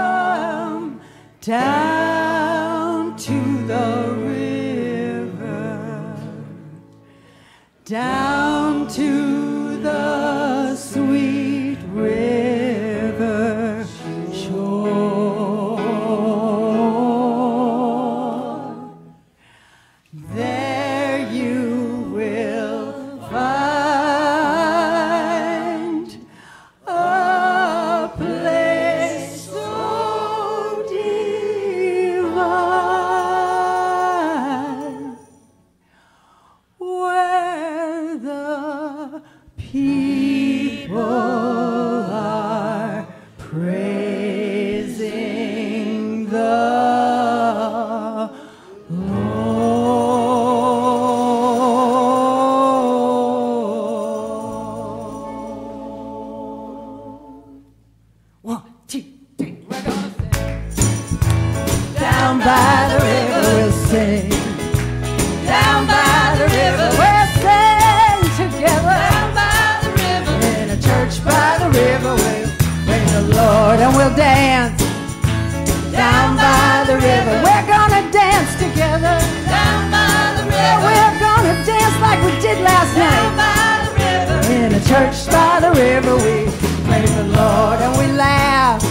Come down to the river, down to the sweet river shore. There you will find a place so divine, where the people are praising the down by the river we'll sing. Down by the river we'll sing together. Down by the river. In a church by the river we'll praise the Lord and we'll dance. Down by the river we're gonna dance together. Down by the river we're gonna dance like we did last night. Down by the river. In a church by the river we praise the Lord and we laugh.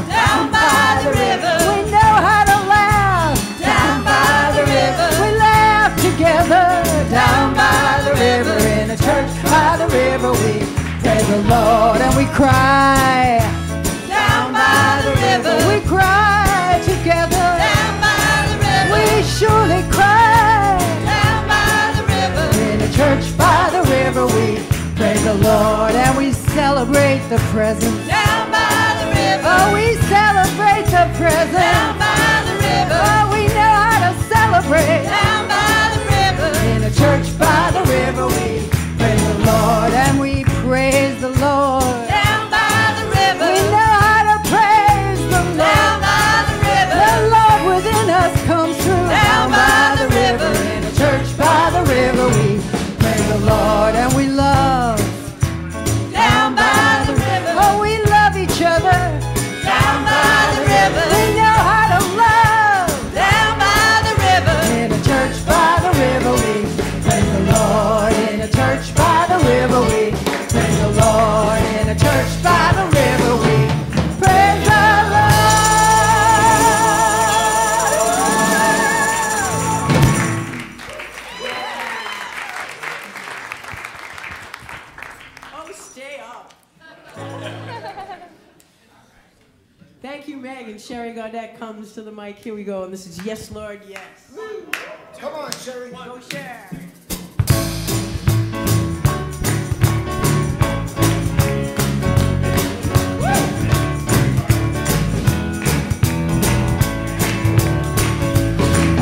Down by the river we know how to laugh. Down by the river we laugh together. Down by the river in a church by the river we praise the Lord and we cry. Down by the river we cry together. Down by the river we surely cry. Down by the river in a church by the river we praise the Lord and we celebrate the presence. Down by the river. Oh, we celebrate the presence. Down by the river. Oh, we know how to celebrate. Down by the river. In a church by the river we praise the Lord and we praise the Lord. Down by the river. We know how to praise the Lord. Down by the river. The Lord within us comes through. Down by the river. In a church by the river we praise the Lord and we love. Down by the river. Oh, we love each other. Down by the river. We know how to love. Down by the river. In a church by the river we praise the Lord. In a church by the river we praise the Lord. In a church by the river we praise the Oh, stay up. Thank you, Meg. And Sherry Gaudette comes to the mic. Here we go. And this is Yes, Lord, Yes. Come on, Sherry. Go, Cher.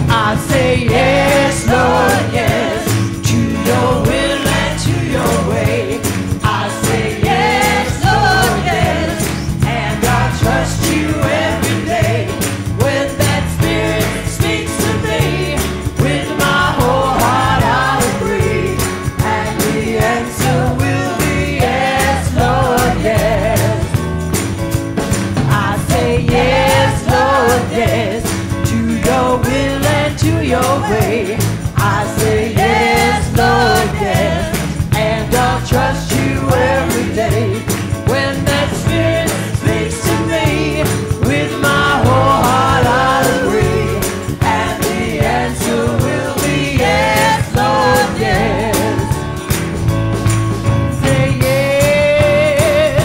I say yes, Lord, yes, to your will and to your way. I say yes, Lord, yes, and I trust you your way. I say yes, Lord, yes, and I'll trust you every day. When that Spirit speaks to me, with my whole heart I'll agree, and the answer will be yes, Lord, yes. Say yes,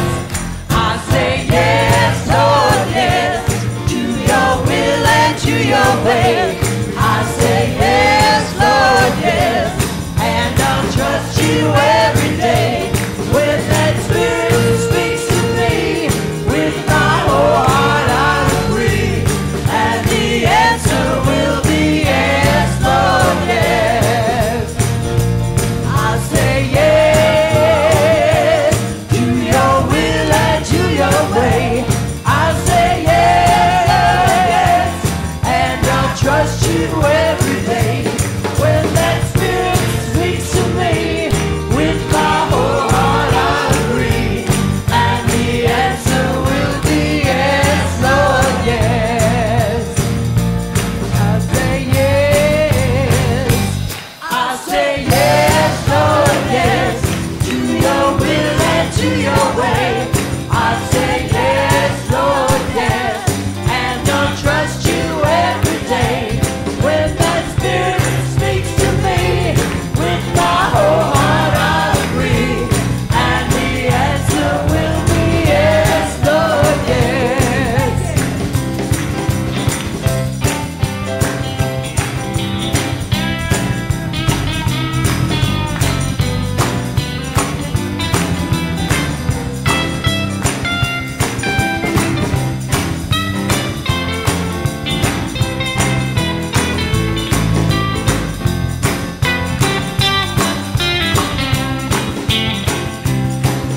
I say yes, Lord, yes, to your will and to your way. I say yes, Lord, yes, and I'll trust you every day. When that Spirit speaks to me, with my whole heart I'll agree, and the answer will be yes, Lord, yes. I say yes, to your will and to your way. I say yes, and I'll trust you every day. When that Spirit speaks to me, with my whole heart I'll agree, and the answer will be yes, Lord, yes. I say yes, I say yes, Lord, yes, to your will and to your way. I say yes, Lord, yes, and I'll trust you every day. When that Spirit speaks to me, with my whole heart I'll agree, and the answer will be yes, Lord, yes.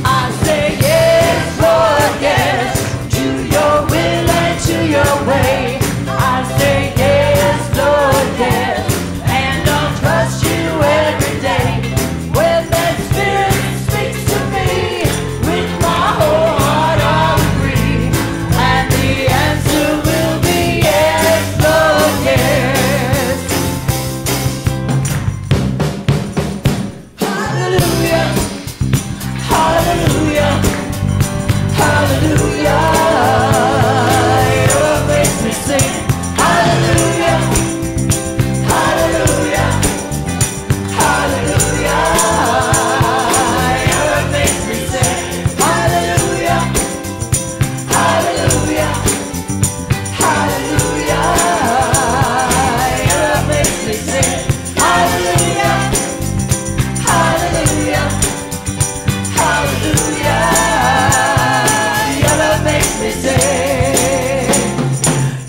I say yes, Lord, yes, to your will and to your way. I say yes, Lord, yes, and I'll trust you every day. When that Spirit speaks to me, with my whole heart I'll agree, and the answer will be yes, Lord, yes. Hallelujah. Hallelujah, hallelujah, your love makes me sing. Hallelujah, hallelujah, hallelujah, your love makes me sing. Hallelujah, hallelujah, hallelujah, your love makes me sing. Hallelujah, hallelujah. Hallelujah, your love makes me sing.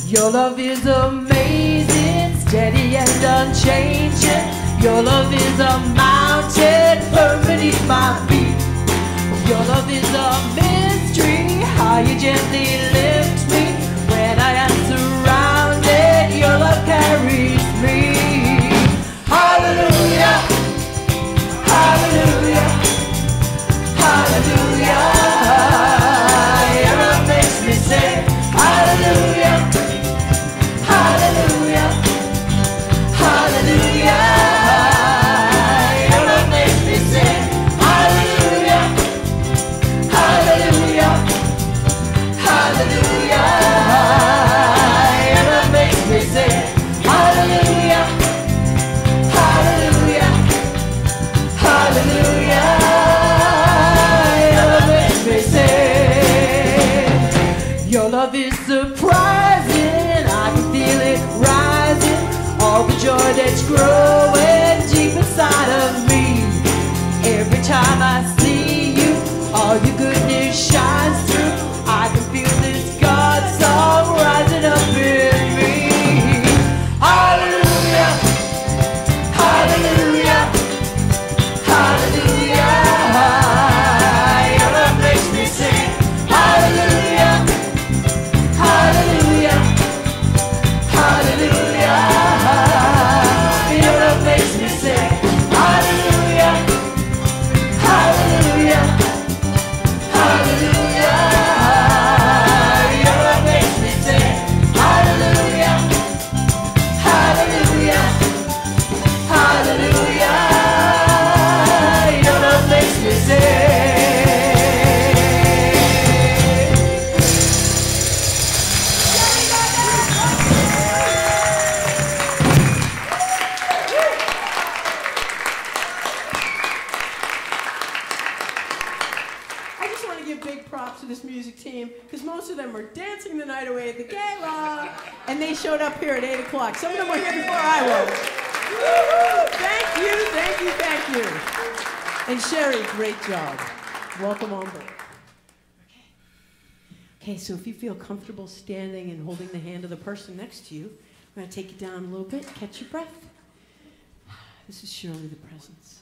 Your love is amazing, steady and unchanging. Your love is a mountain firm beneath my feet. Your love is a mystery, how you gently lift me. When I am surrounded, your love carries me. Hallelujah, hallelujah. Hallelujah, your love makes me sing. Hallelujah, hallelujah, hallelujah, your love makes me sing. Hallelujah, hallelujah, hallelujah, your love makes me sing. Hallelujah, hallelujah, hallelujah. Your love is surprising, I can feel it rising. All the joy that's growing deep inside of me. Every time I see you, all your goodness shines through. I can feel this God song rising up in me. Hallelujah, hallelujah, hallelujah. Your love makes me sing. Hallelujah, hallelujah, hallelujah. Your love makes me sing. Hallelujah, hallelujah, hallelujah. them are dancing the night away at the gala, and they showed up here at 8 o'clock. Some of them were here before I was. Woo-hoo! Thank you, thank you, thank you. And Sherry, great job. Welcome on board. Okay, so if you feel comfortable standing and holding the hand of the person next to you, I'm going to take you down a little bit, catch your breath. This is surely the presence.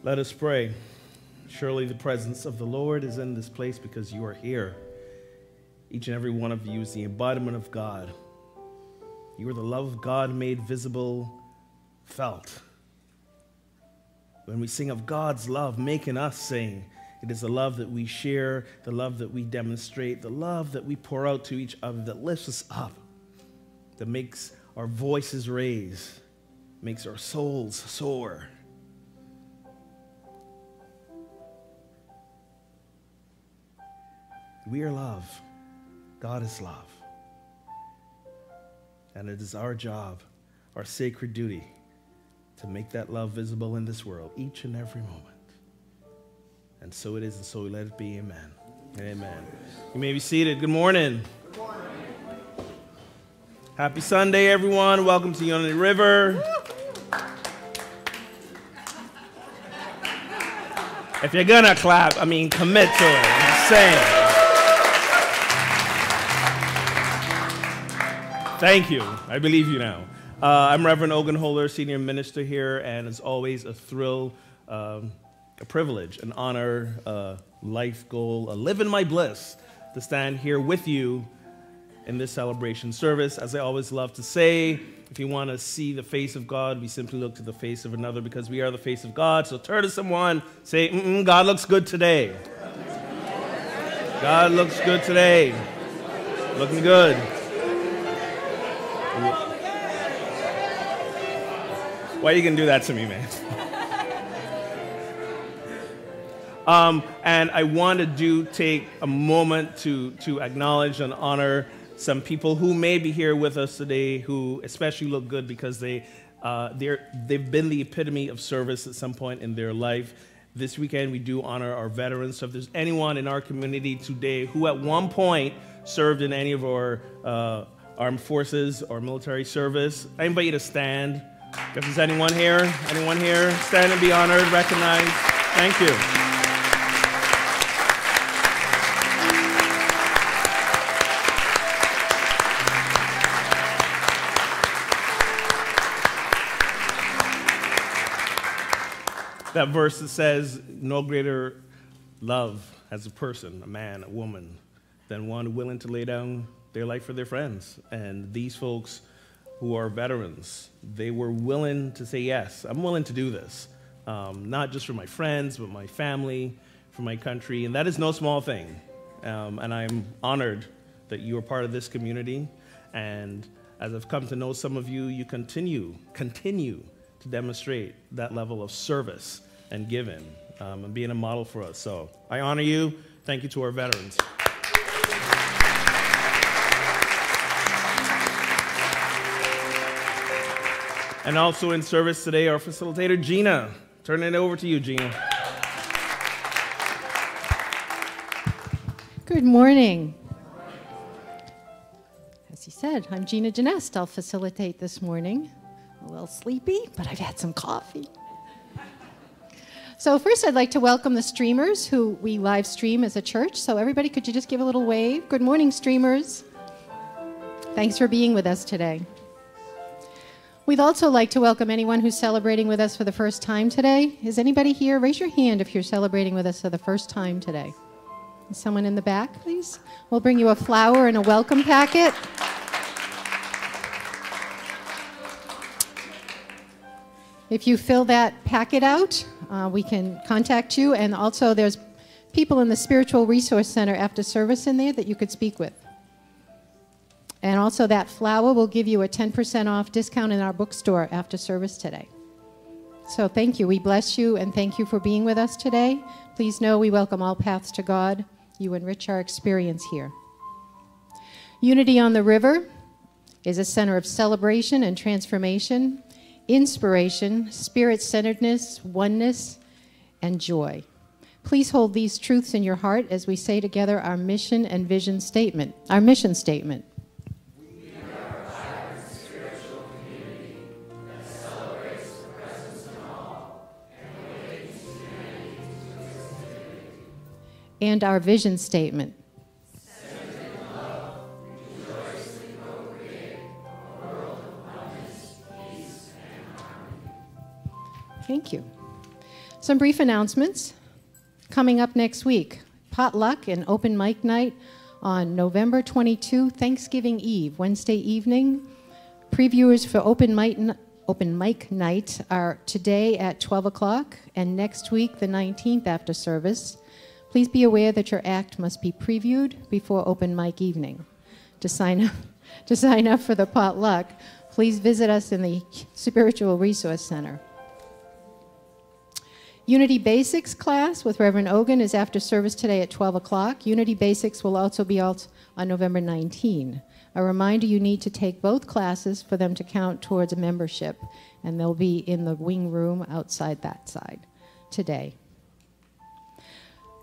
Let us pray. Surely the presence of the Lord is in this place because you are here. Each and every one of you is the embodiment of God. You are the love of God made visible, felt. When we sing of God's love making us sing, it is the love that we share, the love that we demonstrate, the love that we pour out to each other that lifts us up, that makes our voices raise, makes our souls soar. We are love. God is love. And it is our job, our sacred duty, to make that love visible in this world each and every moment. And so it is, and so let it be. Amen. Amen. You may be seated. Good morning. Good morning. Happy Sunday, everyone. Welcome to Unity River. If you're going to clap, commit to it. I'm just saying. Thank you. I believe you now. I'm Reverend Ogun Holder, senior minister here, and it's always a thrill, a privilege, an honor, a life goal, a live in my bliss to stand here with you in this celebration service. As I always love to say, if you want to see the face of God, we simply look to the face of another because we are the face of God. So turn to someone, say, God looks good today. God looks good today. Looking good. Why are you going to do that to me, man? And I want to take a moment to acknowledge and honor some people who may be here with us today who especially look good because they've been the epitome of service at some point in their life. This weekend, we do honor our veterans. So if there's anyone in our community today who at one point served in any of our armed forces or military service, I invite you to stand. If there's anyone here, stand and be honored, recognized. Thank you. That verse that says, no greater love as a person, a man, a woman, than one willing to lay down their life for their friends. And these folks who are veterans, they were willing to say, yes, I'm willing to do this. Not just for my friends, but my family, for my country. And that is no small thing. And I'm honored that you are part of this community. And as I've come to know some of you, you continue to demonstrate that level of service and giving, and being a model for us. So I honor you. Thank you to our veterans. And also in service today, our facilitator, Gina. Turning it over to you, Gina. Good morning. As he said, I'm Gina Genest. I'll facilitate this morning. A little sleepy, but I've had some coffee. So first I'd like to welcome the streamers who we live stream as a church. So everybody, could you just give a little wave? Good morning, streamers. Thanks for being with us today. We'd also like to welcome anyone who's celebrating with us for the first time today. Is anybody here? Raise your hand if you're celebrating with us for the first time today. Is someone in the back, please? We'll bring you a flower and a welcome packet. If you fill that packet out, we can contact you. And also there's people in the Spiritual Resource Center after service in there that you could speak with. And also that flower will give you a 10% off discount in our bookstore after service today. So thank you. We bless you and thank you for being with us today. Please know we welcome all paths to God. You enrich our experience here. Unity on the River is a center of celebration and transformation, inspiration, spirit-centeredness, oneness, and joy. Please hold these truths in your heart as we say together our mission and vision statement, our mission statement. And our vision statement. Thank you. Some brief announcements. Coming up next week, potluck and open mic night on November 22, Thanksgiving Eve, Wednesday evening. Previewers for open mic night are today at 12 o'clock and next week, the 19th, after service. Please be aware that your act must be previewed before open mic evening. To sign up for the potluck, please visit us in the Spiritual Resource Center. Unity Basics class with Reverend Ogun is after service today at 12 o'clock. Unity Basics will also be out on November 19. A reminder, you need to take both classes for them to count towards a membership, and they'll be in the wing room outside that side today.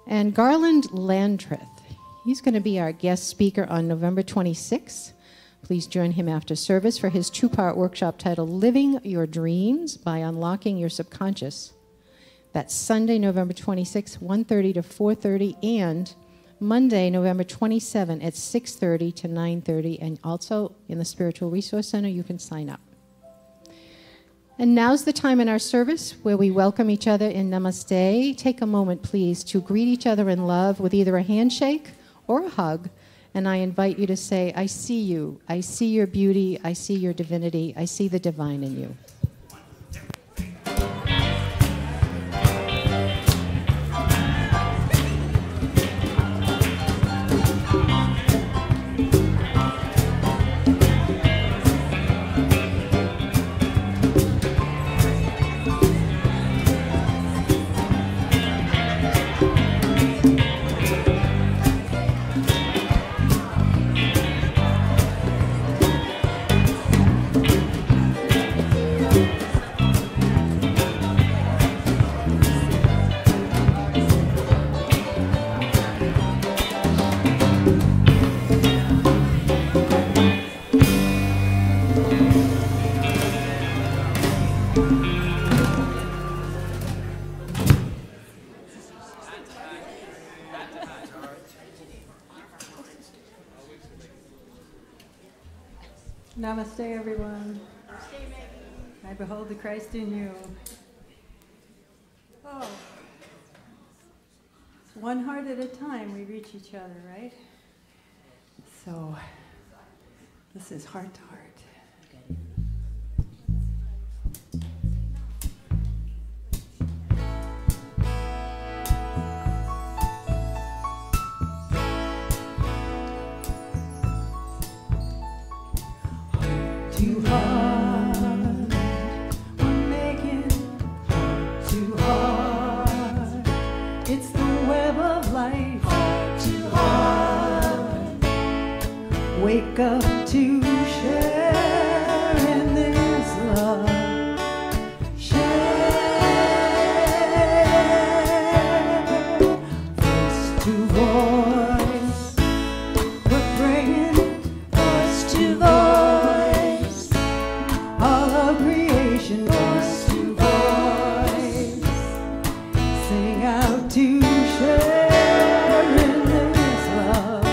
And Garland Landreth, he's going to be our guest speaker on November 26th. Please join him after service for his two-part workshop titled Living Your Dreams by Unlocking Your Subconscious. That's Sunday, November 26th, 1:30 to 4:30, and Monday, November 27th at 6:30 to 9:30, and also in the Spiritual Resource Center, you can sign up. And now's the time in our service where we welcome each other in Namaste. Take a moment, please, to greet each other in love with either a handshake or a hug. And I invite you to say, I see you. I see your beauty. I see your divinity. I see the divine in you. Namaste, everyone. I behold the Christ in you. Oh, one heart at a time we reach each other, right? So, this is heart to heart. To heart, we're making heart to heart. Wake up to share in this love. Share voice to voice. We're bringing voice to voice. All of creation, voice to voice. Sing out to share in this love.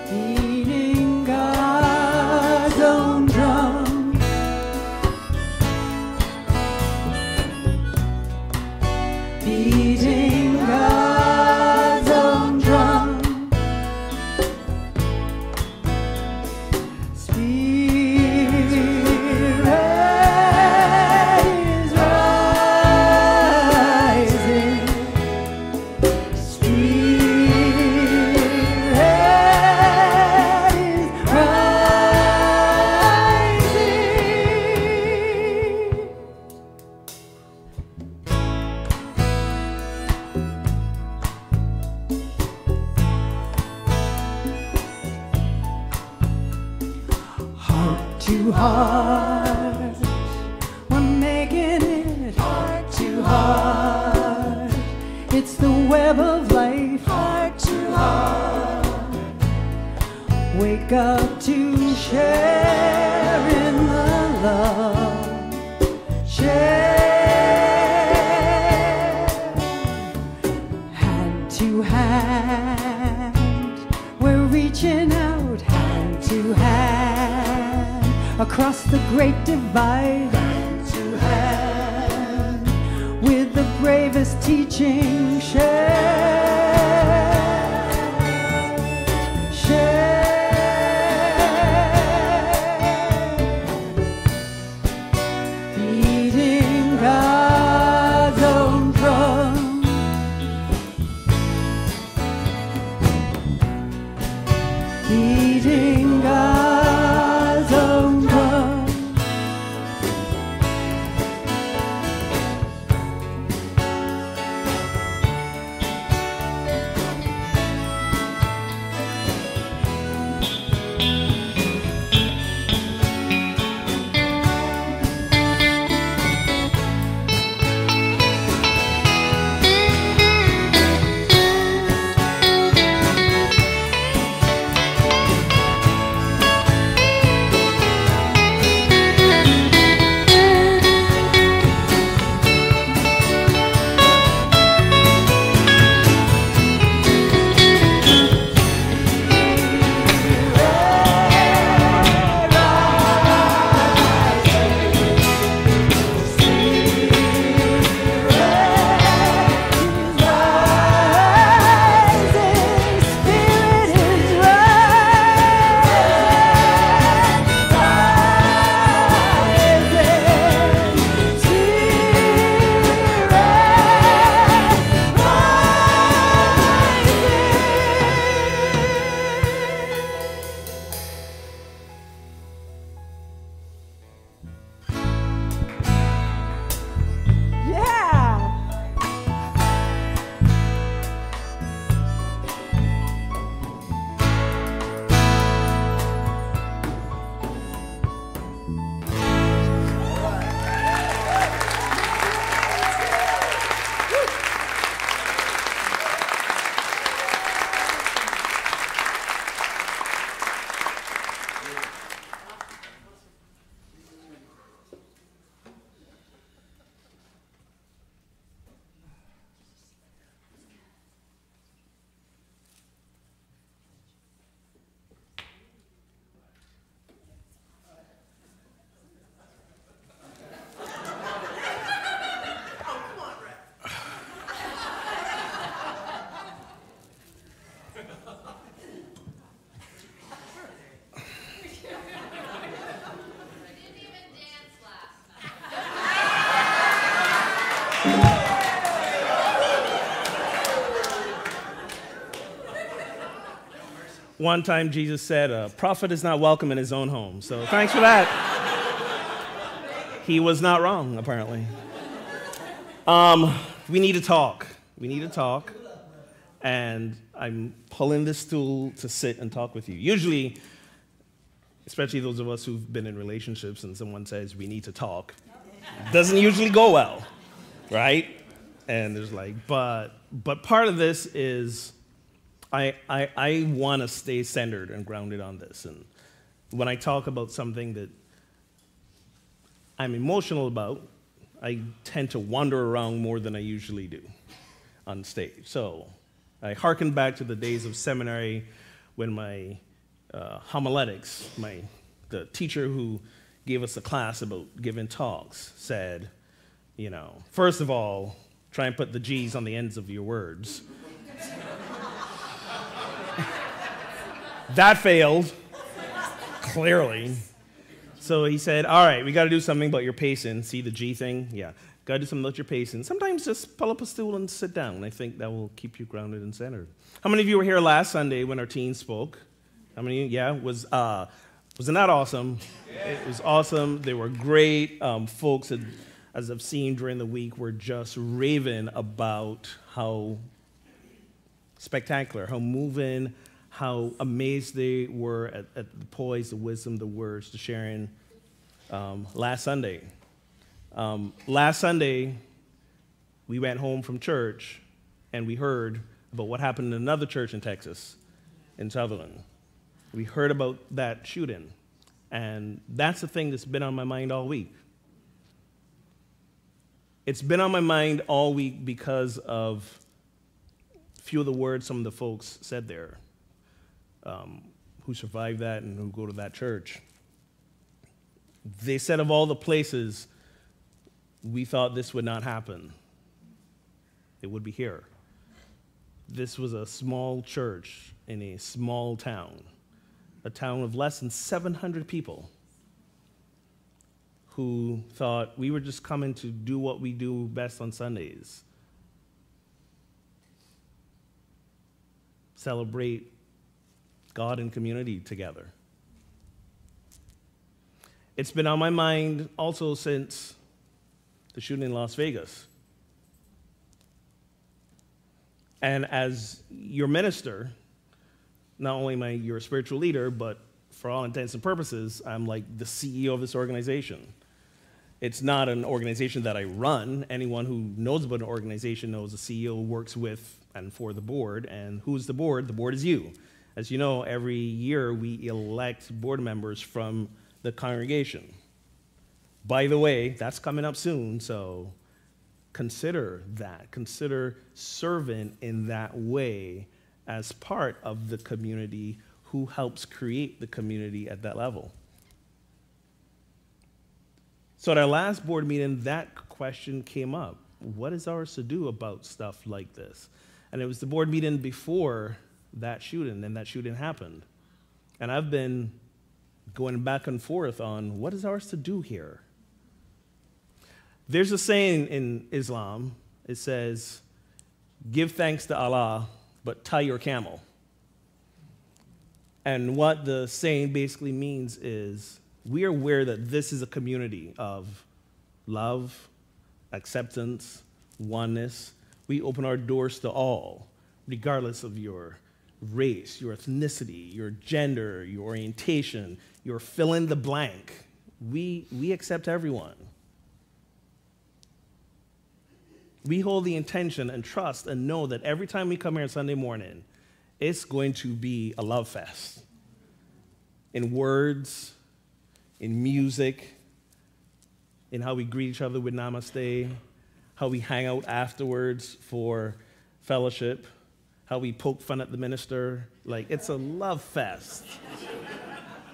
Beating God's own drum. Beating God's own drum. Spirit is rising. Spirit is rising. Heart to heart, we're making it heart to heart. It's the web of life, heart to heart. Wake up to share in the love. Share hand to hand, we're reaching out hand to hand across the great divide. Hand to hand with the bravest teaching. Share. Beating God's own drum. Beating God's own drum. One time Jesus said, a prophet is not welcome in his own home. So thanks for that. He was not wrong, apparently. we need to talk. We need to talk. And I'm pulling this stool to sit and talk with you. Usually, especially those of us who've been in relationships and someone says we need to talk, it doesn't usually go well, right? And there's like, but part of this is I want to stay centered and grounded on this. And when I talk about something that I'm emotional about, I tend to wander around more than I usually do on stage. So I hearken back to the days of seminary when my homiletics, the teacher who gave us a class about giving talks, said, first of all, try and put the G's on the ends of your words. That failed, clearly. So he said, all right, we got to do something about your pacing. See the G thing? Yeah. Got to do something about your pacing. Sometimes just pull up a stool and sit down. I think that will keep you grounded and centered. How many of you were here last Sunday when our teens spoke? How many? Yeah. Wasn't that awesome? Yeah. It was awesome. They were great. Folks, as I've seen during the week, were just raving about how spectacular, how moving, how amazed they were at the poise, the wisdom, the words, the sharing last Sunday. Last Sunday, we went home from church, and we heard about what happened in another church in Texas, in Sutherland. We heard about that shooting, and that's the thing that's been on my mind all week. It's been on my mind all week because of a few of the words some of the folks said there, who survived that and who go to that church. They said of all the places we thought this would not happen, it would be here. This was a small church in a small town, a town of less than 700 people who thought we were just coming to do what we do best on Sundays. Celebrate God and community together. It's been on my mind also since the shooting in Las Vegas. And as your minister, not only am I your spiritual leader, but for all intents and purposes, I'm like the CEO of this organization. It's not an organization that I run. Anyone who knows about an organization knows the CEO works with and for the board. And who's the board? The board is you. As you know, every year we elect board members from the congregation. By the way, that's coming up soon, so consider that. Consider serving in that way as part of the community who helps create the community at that level. So at our last board meeting, that question came up. What is ours to do about stuff like this? And it was the board meeting before that shooting, and that shooting happened. And I've been going back and forth on what is ours to do here. There's a saying in Islam. It says, give thanks to Allah, but tie your camel. And what the saying basically means is we are aware that this is a community of love, acceptance, oneness. We open our doors to all, regardless of your race, your ethnicity, your gender, your orientation, your fill in the blank. We accept everyone. We hold the intention and trust and know that every time we come here on Sunday morning, it's going to be a love fest. In words, in music, in how we greet each other with namaste, how we hang out afterwards for fellowship, how we poke fun at the minister. Like, it's a love fest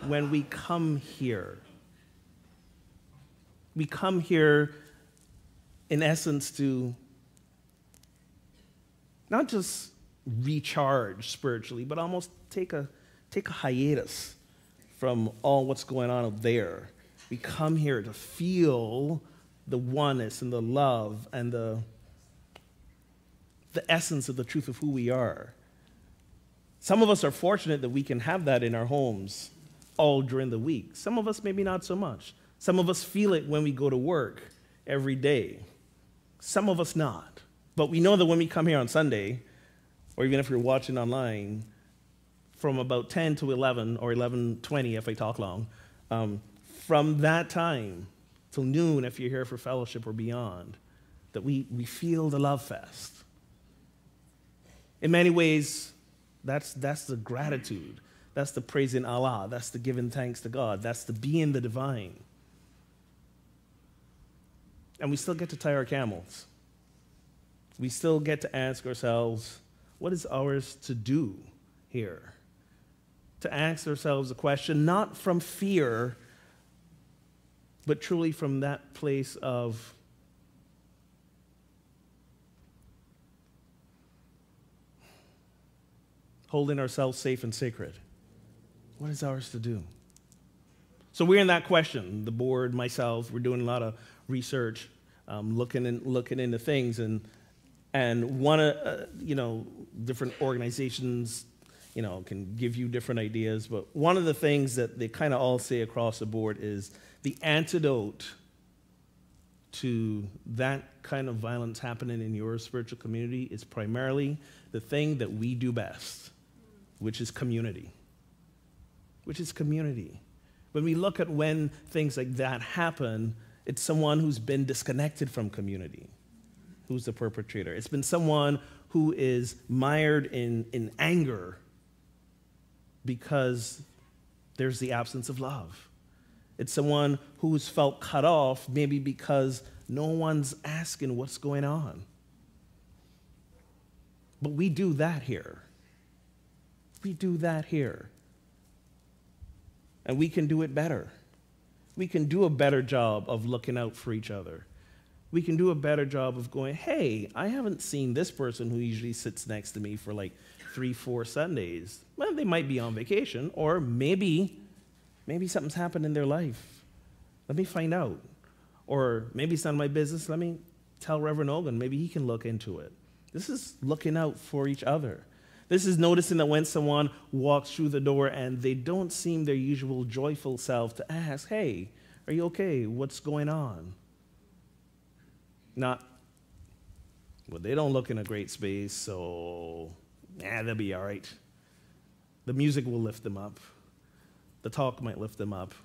when we come here. We come here, in essence, to not just recharge spiritually, but almost take a hiatus from all what's going on up there. We come here to feel the oneness and the love and the essence of the truth of who we are. Some of us are fortunate that we can have that in our homes all during the week. Some of us maybe not so much. Some of us feel it when we go to work every day. Some of us not. But we know that when we come here on Sunday, or even if you're watching online, from about 10 to 11 or 11:20 if I talk long, from that time till noon if you're here for fellowship or beyond, that we feel the Lovefest. In many ways, that's the gratitude. That's the praising Allah. That's the giving thanks to God. That's the being the divine. And we still get to tie our camels. We still get to ask ourselves, what is ours to do here? To ask ourselves a question, not from fear, but truly from that place of holding ourselves safe and sacred. What is ours to do? So we're in that question. The board, myself, we're doing a lot of research, looking into things, and one different organizations, can give you different ideas. But one of the things that they kind of all say across the board is the antidote to that kind of violence happening in your spiritual community is primarily the thing that we do best, which is community. When we look at when things like that happen, it's someone who's been disconnected from community who's the perpetrator. It's been someone who is mired in anger because there's the absence of love. It's someone who's felt cut off maybe because no one's asking what's going on. But we do that here. And we can do it better. We can do a better job of looking out for each other. We can do a better job of going, hey, I haven't seen this person who usually sits next to me for like 3-4 Sundays. Well, they might be on vacation, or maybe something's happened in their life. Let me find out. Or maybe it's none of my business. Let me tell Reverend Ogun. Maybe he can look into it. This is looking out for each other. This is noticing that when someone walks through the door and they don't seem their usual joyful self, to ask, hey, are you okay? What's going on? Not, well, they don't look in a great space, so they'll be all right. The music will lift them up. The talk might lift them up.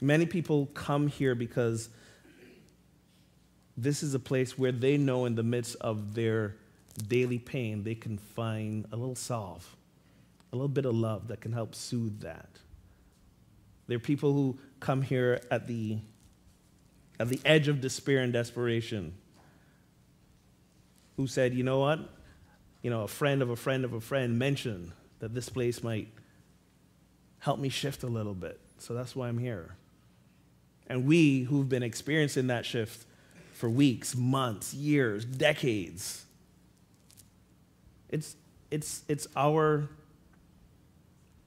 Many people come here because this is a place where they know in the midst of their daily pain, they can find a little salve, a little bit of love that can help soothe that. There are people who come here at the edge of despair and desperation, who said, you know what? A friend of a friend of a friend mentioned that this place might help me shift a little bit. So that's why I'm here. And we who've been experiencing that shift for weeks, months, years, decades, it's our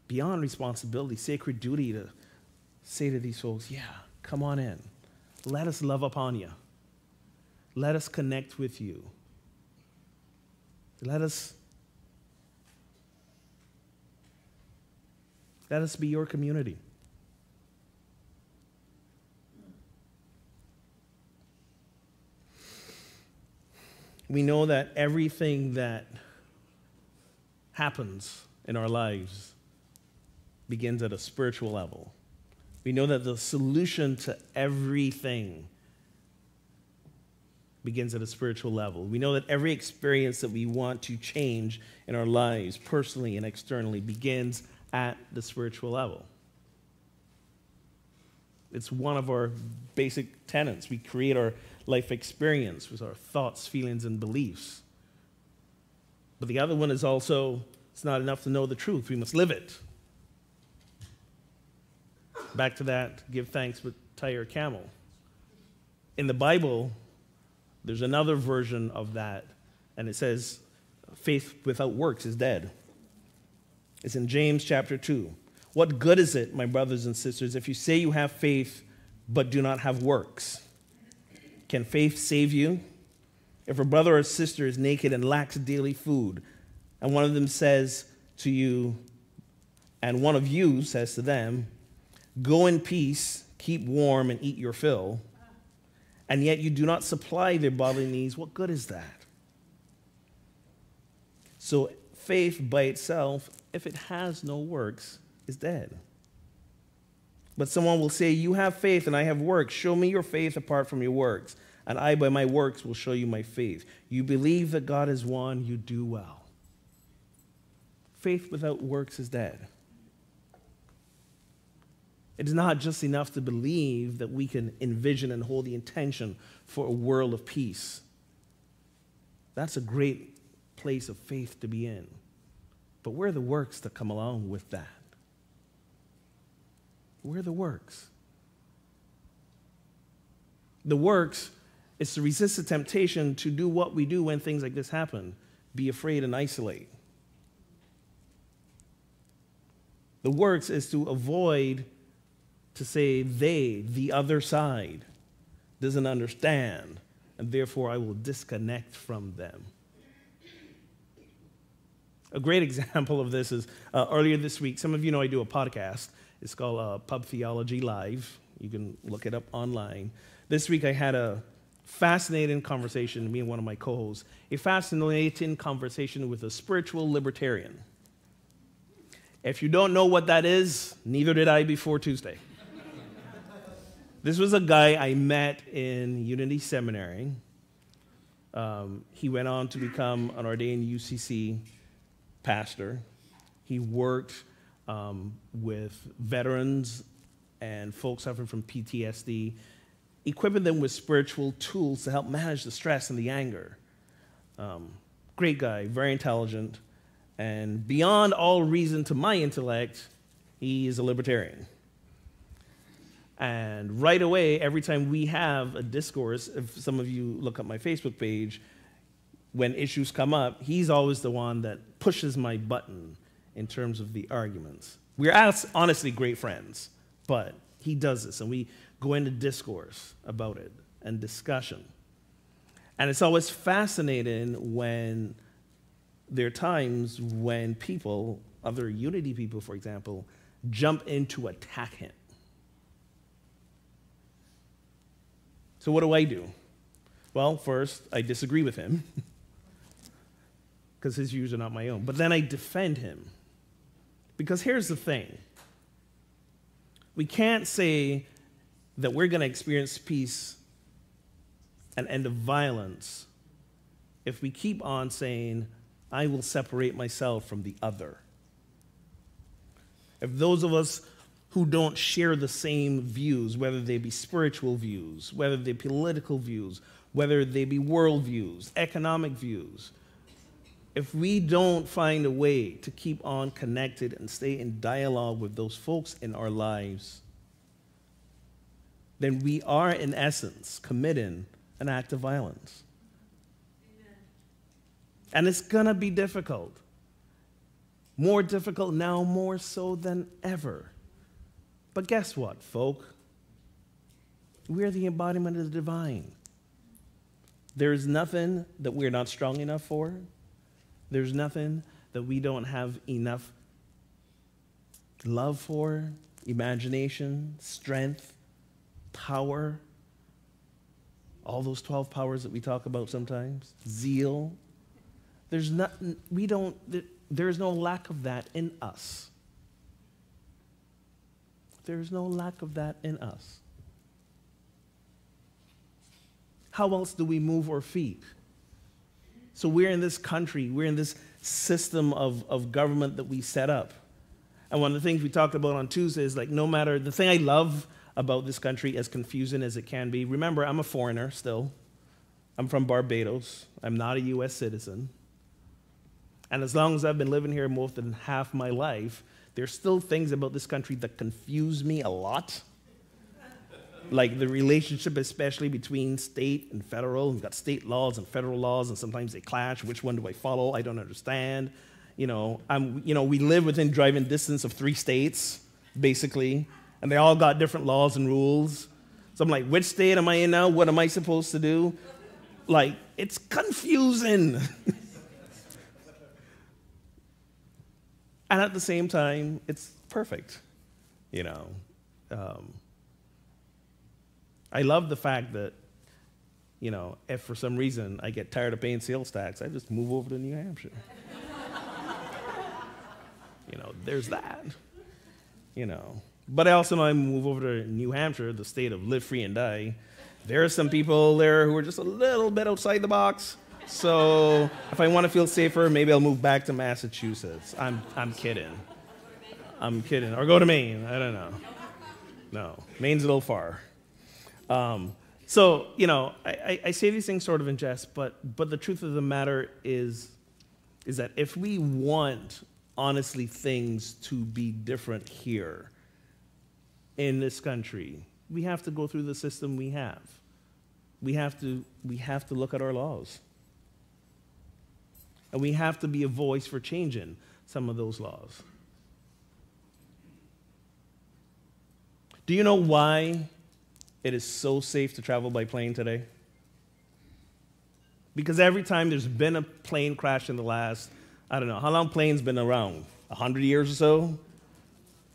beyond responsibility, sacred duty to say to these folks, yeah, come on in. Let us love upon you. Let us connect with you. Let us be your community. We know that everything that happens in our lives begins at a spiritual level. We know that the solution to everything begins at a spiritual level. We know that every experience that we want to change in our lives, personally and externally, begins at the spiritual level. It's one of our basic tenets. We create our life experience with our thoughts, feelings, and beliefs. But the other one is also, it's not enough to know the truth. We must live it. Back to that, give thanks but tie your camel. In the Bible, there's another version of that, and it says, faith without works is dead. It's in James chapter 2. What good is it, my brothers and sisters, if you say you have faith but do not have works? Can faith save you? If a brother or sister is naked and lacks daily food, and one of them says to you, and one of you says to them, go in peace, keep warm, and eat your fill, and yet you do not supply their bodily needs, what good is that? So faith by itself, if it has no works, is dead. But someone will say, you have faith and I have works. Show me your faith apart from your works, and I by my works will show you my faith. You believe that God is one, you do well. Faith without works is dead. It is not just enough to believe that we can envision and hold the intention for a world of peace. That's a great place of faith to be in. But where are the works that come along with that? Where are the works? The works is to resist the temptation to do what we do when things like this happen. Be afraid and isolate. The works is to avoid to say they, the other side, doesn't understand, and therefore I will disconnect from them. A great example of this is earlier this week, some of you know I do a podcast. It's called Pub Theology Live. You can look it up online. This week I had a fascinating conversation, me and one of my co-hosts, a fascinating conversation with a spiritual libertarian. If you don't know what that is, neither did I before Tuesday. This was a guy I met in Unity Seminary. He went on to become an ordained UCC pastor. He worked with veterans and folks suffering from PTSD, equipping them with spiritual tools to help manage the stress and the anger. Great guy, very intelligent, and beyond all reason to my intellect, he is a libertarian. And right away, every time we have a discourse, if some of you look up my Facebook page, when issues come up, he's always the one that pushes my button in terms of the arguments. We're honestly great friends, but he does this, and we go into discourse about it and discussion. And it's always fascinating when there are times when people, other Unity people, for example, jump in to attack him. So what do? Well, first, I disagree with him because his views are not my own. But then I defend him. Because here's the thing. We can't say that we're going to experience peace and end of violence if we keep on saying, I will separate myself from the other. If those of us who don't share the same views, whether they be spiritual views, whether they be political views, whether they be world views, economic views, if we don't find a way to keep on connected and stay in dialogue with those folks in our lives, then we are, in essence, committing an act of violence. Amen. And it's going to be difficult. More difficult now, more so than ever. But guess what, folk? We're the embodiment of the divine. There is nothing that we're not strong enough for. There's nothing that we don't have enough love for, imagination, strength, power, all those 12 powers that we talk about sometimes, zeal. There's no lack of that in us. There's no lack of that in us. How else do we move our feet? So we're in this country, we're in this system of government that we set up. And one of the things we talked about on Tuesday is like, no matter, the thing I love about this country, as confusing as it can be, remember, I'm a foreigner still. I'm from Barbados. I'm not a U.S. citizen. And as long as I've been living here more than half my life, there's still things about this country that confuse me a lot. Like the relationship, especially between state and federal. We've got state laws and federal laws, and sometimes they clash. Which one do I follow? I don't understand. We live within driving distance of 3 states, basically, and they all got different laws and rules. So I'm like, which state am I in now? What am I supposed to do? Like, it's confusing. And at the same time, it's perfect, I love the fact that You know, if for some reason I get tired of paying sales tax, I just move over to New Hampshire. You know, there's that. You know, but I also know I move over to New Hampshire, the state of live free and die. There are some people there who are just a little bit outside the box. So if I want to feel safer, maybe I'll move back to Massachusetts. I'm kidding. I'm kidding. Or go to Maine. I don't know. No, Maine's a little far. So, you know, I say these things sort of in jest, but the truth of the matter is that if we want, honestly, things to be different here in this country, we have to go through the system we have. We have to look at our laws. And we have to be a voice for changing some of those laws. Do you know why it is so safe to travel by plane today? Because every time there's been a plane crash in the last, I don't know, how long planes been around? 100 years or so?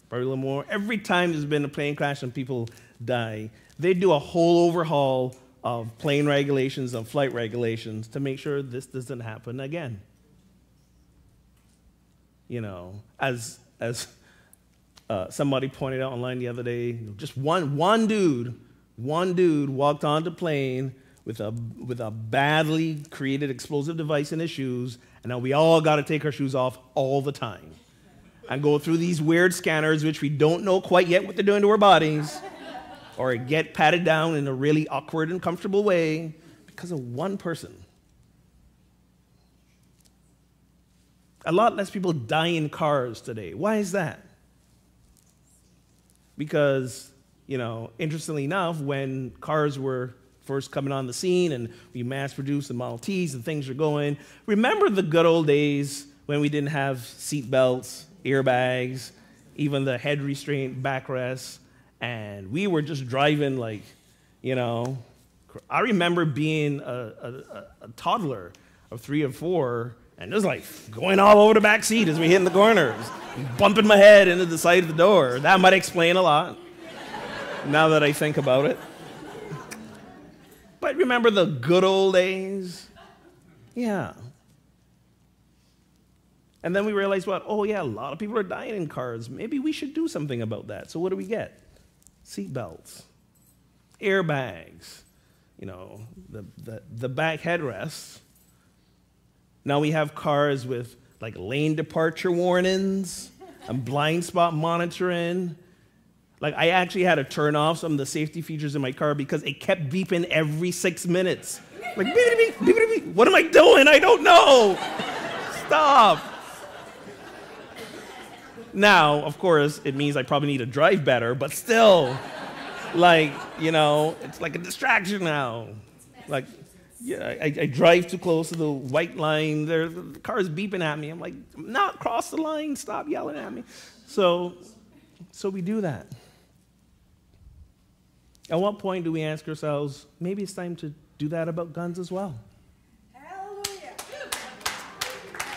Probably a little more. Every time there's been a plane crash and people die, they do a whole overhaul of plane regulations and flight regulations to make sure this doesn't happen again. You know, as somebody pointed out online the other day, just one dude walked onto the plane with a badly created explosive device in his shoes, and now we all got to take our shoes off all the time and go through these weird scanners, which we don't know quite yet what they're doing to our bodies, or get patted down in a really awkward and uncomfortable way because of one person. A lot less people die in cars today. Why is that? Because, you know, interestingly enough, when cars were first coming on the scene and we mass-produced the Model Ts and things were going, remember the good old days when we didn't have seat belts, airbags, even the head restraint backrests, and we were just driving like, you know, I remember being a toddler of 3 or 4, and just like going all over the back seat as we hit in the corners, bumping my head into the side of the door. That might explain a lot, now that I think about it. But remember the good old days? Yeah. And then we realized, what? Oh, yeah, a lot of people are dying in cars. Maybe we should do something about that. So what do we get? Seat belts, airbags, you know, the back headrests. Now we have cars with like lane departure warnings and blind spot monitoring. Like I actually had to turn off some of the safety features in my car because it kept beeping every 6 minutes. Like, beep, beep, beep, beep, beep. What am I doing? I don't know. Stop. Now, of course, it means I probably need to drive better, but still, like, you know, it's like a distraction now. Like, yeah, I drive too close to the white line. The car is beeping at me. I'm like, not cross the line. Stop yelling at me. So we do that. At what point do we ask ourselves, maybe it's time to do that about guns as well? Hallelujah.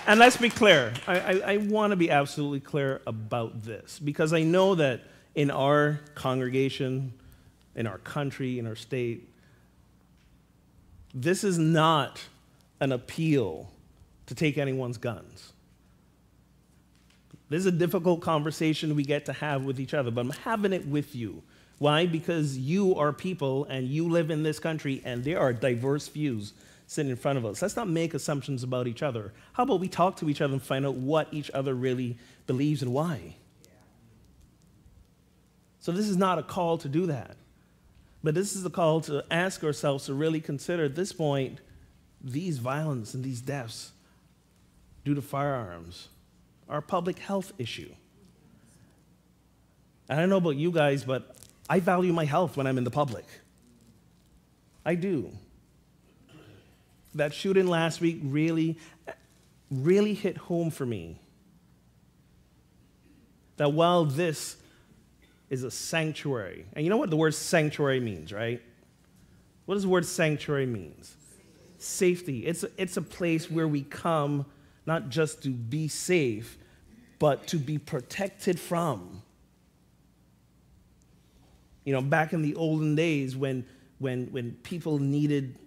And let's be clear. I want to be absolutely clear about this, because I know that in our congregation, in our country, in our state, this is not an appeal to take anyone's guns. This is a difficult conversation we get to have with each other, but I'm having it with you. Why? Because you are people and you live in this country and there are diverse views sitting in front of us. Let's not make assumptions about each other. How about we talk to each other and find out what each other really believes and why? So this is not a call to do that. But this is a call to ask ourselves to really consider at this point these violence and these deaths due to firearms are a public health issue. And I don't know about you guys, but I value my health when I'm in the public. I do. That shooting last week really hit home for me. That while this is a sanctuary, and you know what the word sanctuary means, right? What does the word sanctuary mean? Safety. It's a place where we come not just to be safe, but to be protected from. You know, back in the olden days when people needed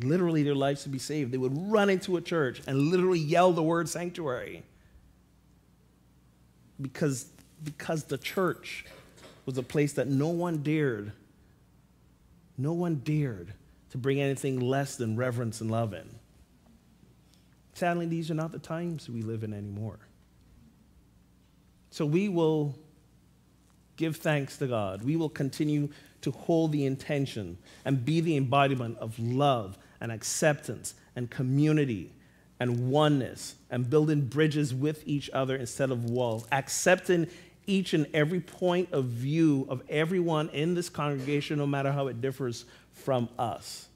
literally their lives to be saved. They would run into a church and literally yell the word sanctuary. Because the church was a place that no one dared to bring anything less than reverence and love in. Sadly, these are not the times we live in anymore. So we will give thanks to God. We will continue to hold the intention and be the embodiment of love and acceptance and community and oneness and building bridges with each other instead of walls, accepting each and every point of view of everyone in this congregation, no matter how it differs from us.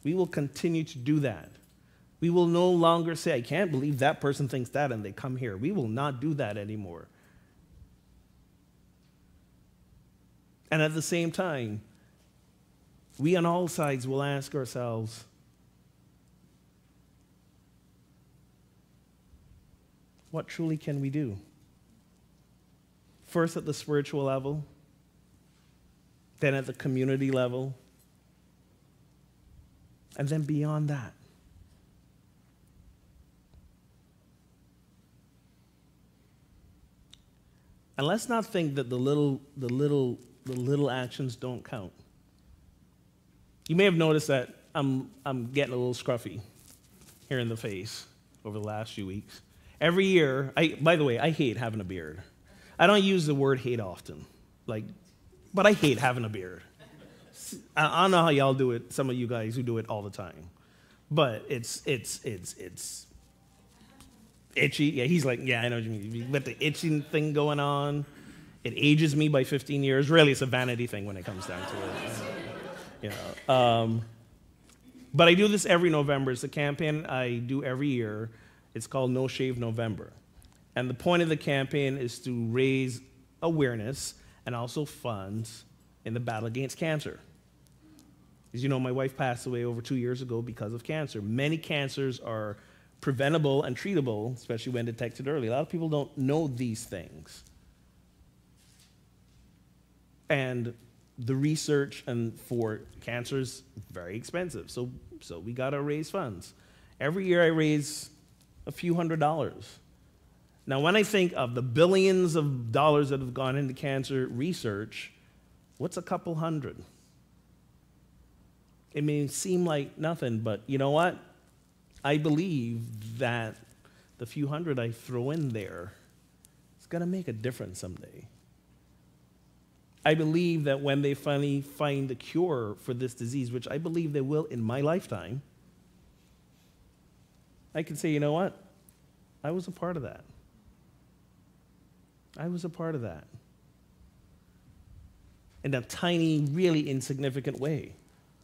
We will continue to do that. We will no longer say, I can't believe that person thinks that, and they come here. We will not do that anymore. And at the same time, we on all sides will ask ourselves, what truly can we do? First at the spiritual level, then at the community level, and then beyond that. And let's not think that the little actions don't count. You may have noticed that I'm getting a little scruffy here in the face over the last few weeks. Every year, by the way, I hate having a beard. I don't use the word hate often, but I hate having a beard. I don't know how y'all do it, some of you guys who do it all the time. But it's itchy. Yeah, he's like, yeah, I know what you mean. You got the itching thing going on. It ages me by 15 years. Really, it's a vanity thing when it comes down to it. But I do this every November. It's a campaign I do every year. It's called Noshave November. And the point of the campaign is to raise awareness and also funds in the battle against cancer. As you know, my wife passed away over 2 years ago because of cancer. Many cancers are preventable and treatable, especially when detected early. A lot of people don't know these things. And the research for cancer is very expensive. So we got to raise funds. Every year I raise a few $100s. Now, when I think of the billions of dollars that have gone into cancer research, what's a couple hundred? It may seem like nothing, but you know what? I believe that the few hundred I throw in there is going to make a difference someday. I believe that when they finally find the cure for this disease, which I believe they will in my lifetime, I can say, you know what? I was a part of that. I was a part of that. In a tiny, really insignificant way,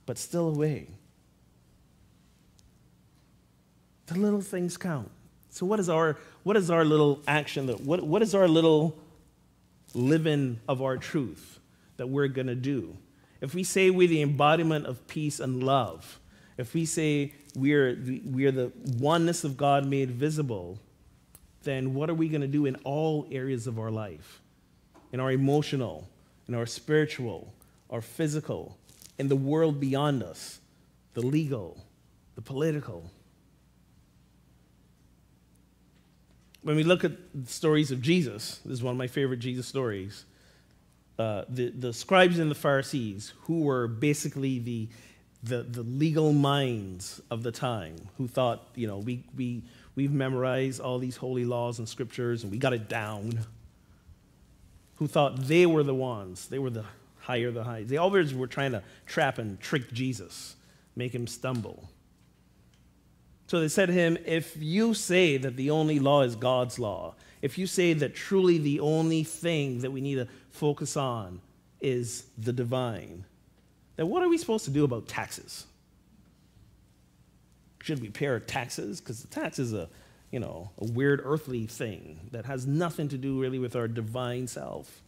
but still a way. The little things count. So what is our little action, what is our little living of our truth that we're going to do? If we say we're the embodiment of peace and love, if we say we're the oneness of God made visible, then what are we going to do in all areas of our life? In our emotional, in our spiritual, our physical, in the world beyond us, the legal, the political. When we look at the stories of Jesus, this is one of my favorite Jesus stories, the scribes and the Pharisees, who were basically the legal minds of the time, who thought, we've memorized all these holy laws and scriptures and we got it down, who thought they were the ones, they were the higher the high. They always were trying to trap and trick Jesus, make him stumble. So they said to him, if you say that the only law is God's law, if you say that truly the only thing that we need to focus on is the divine, then what are we supposed to do about taxes? Should we pay our taxes? Because the tax is a weird earthly thing that has nothing to do really with our divine self.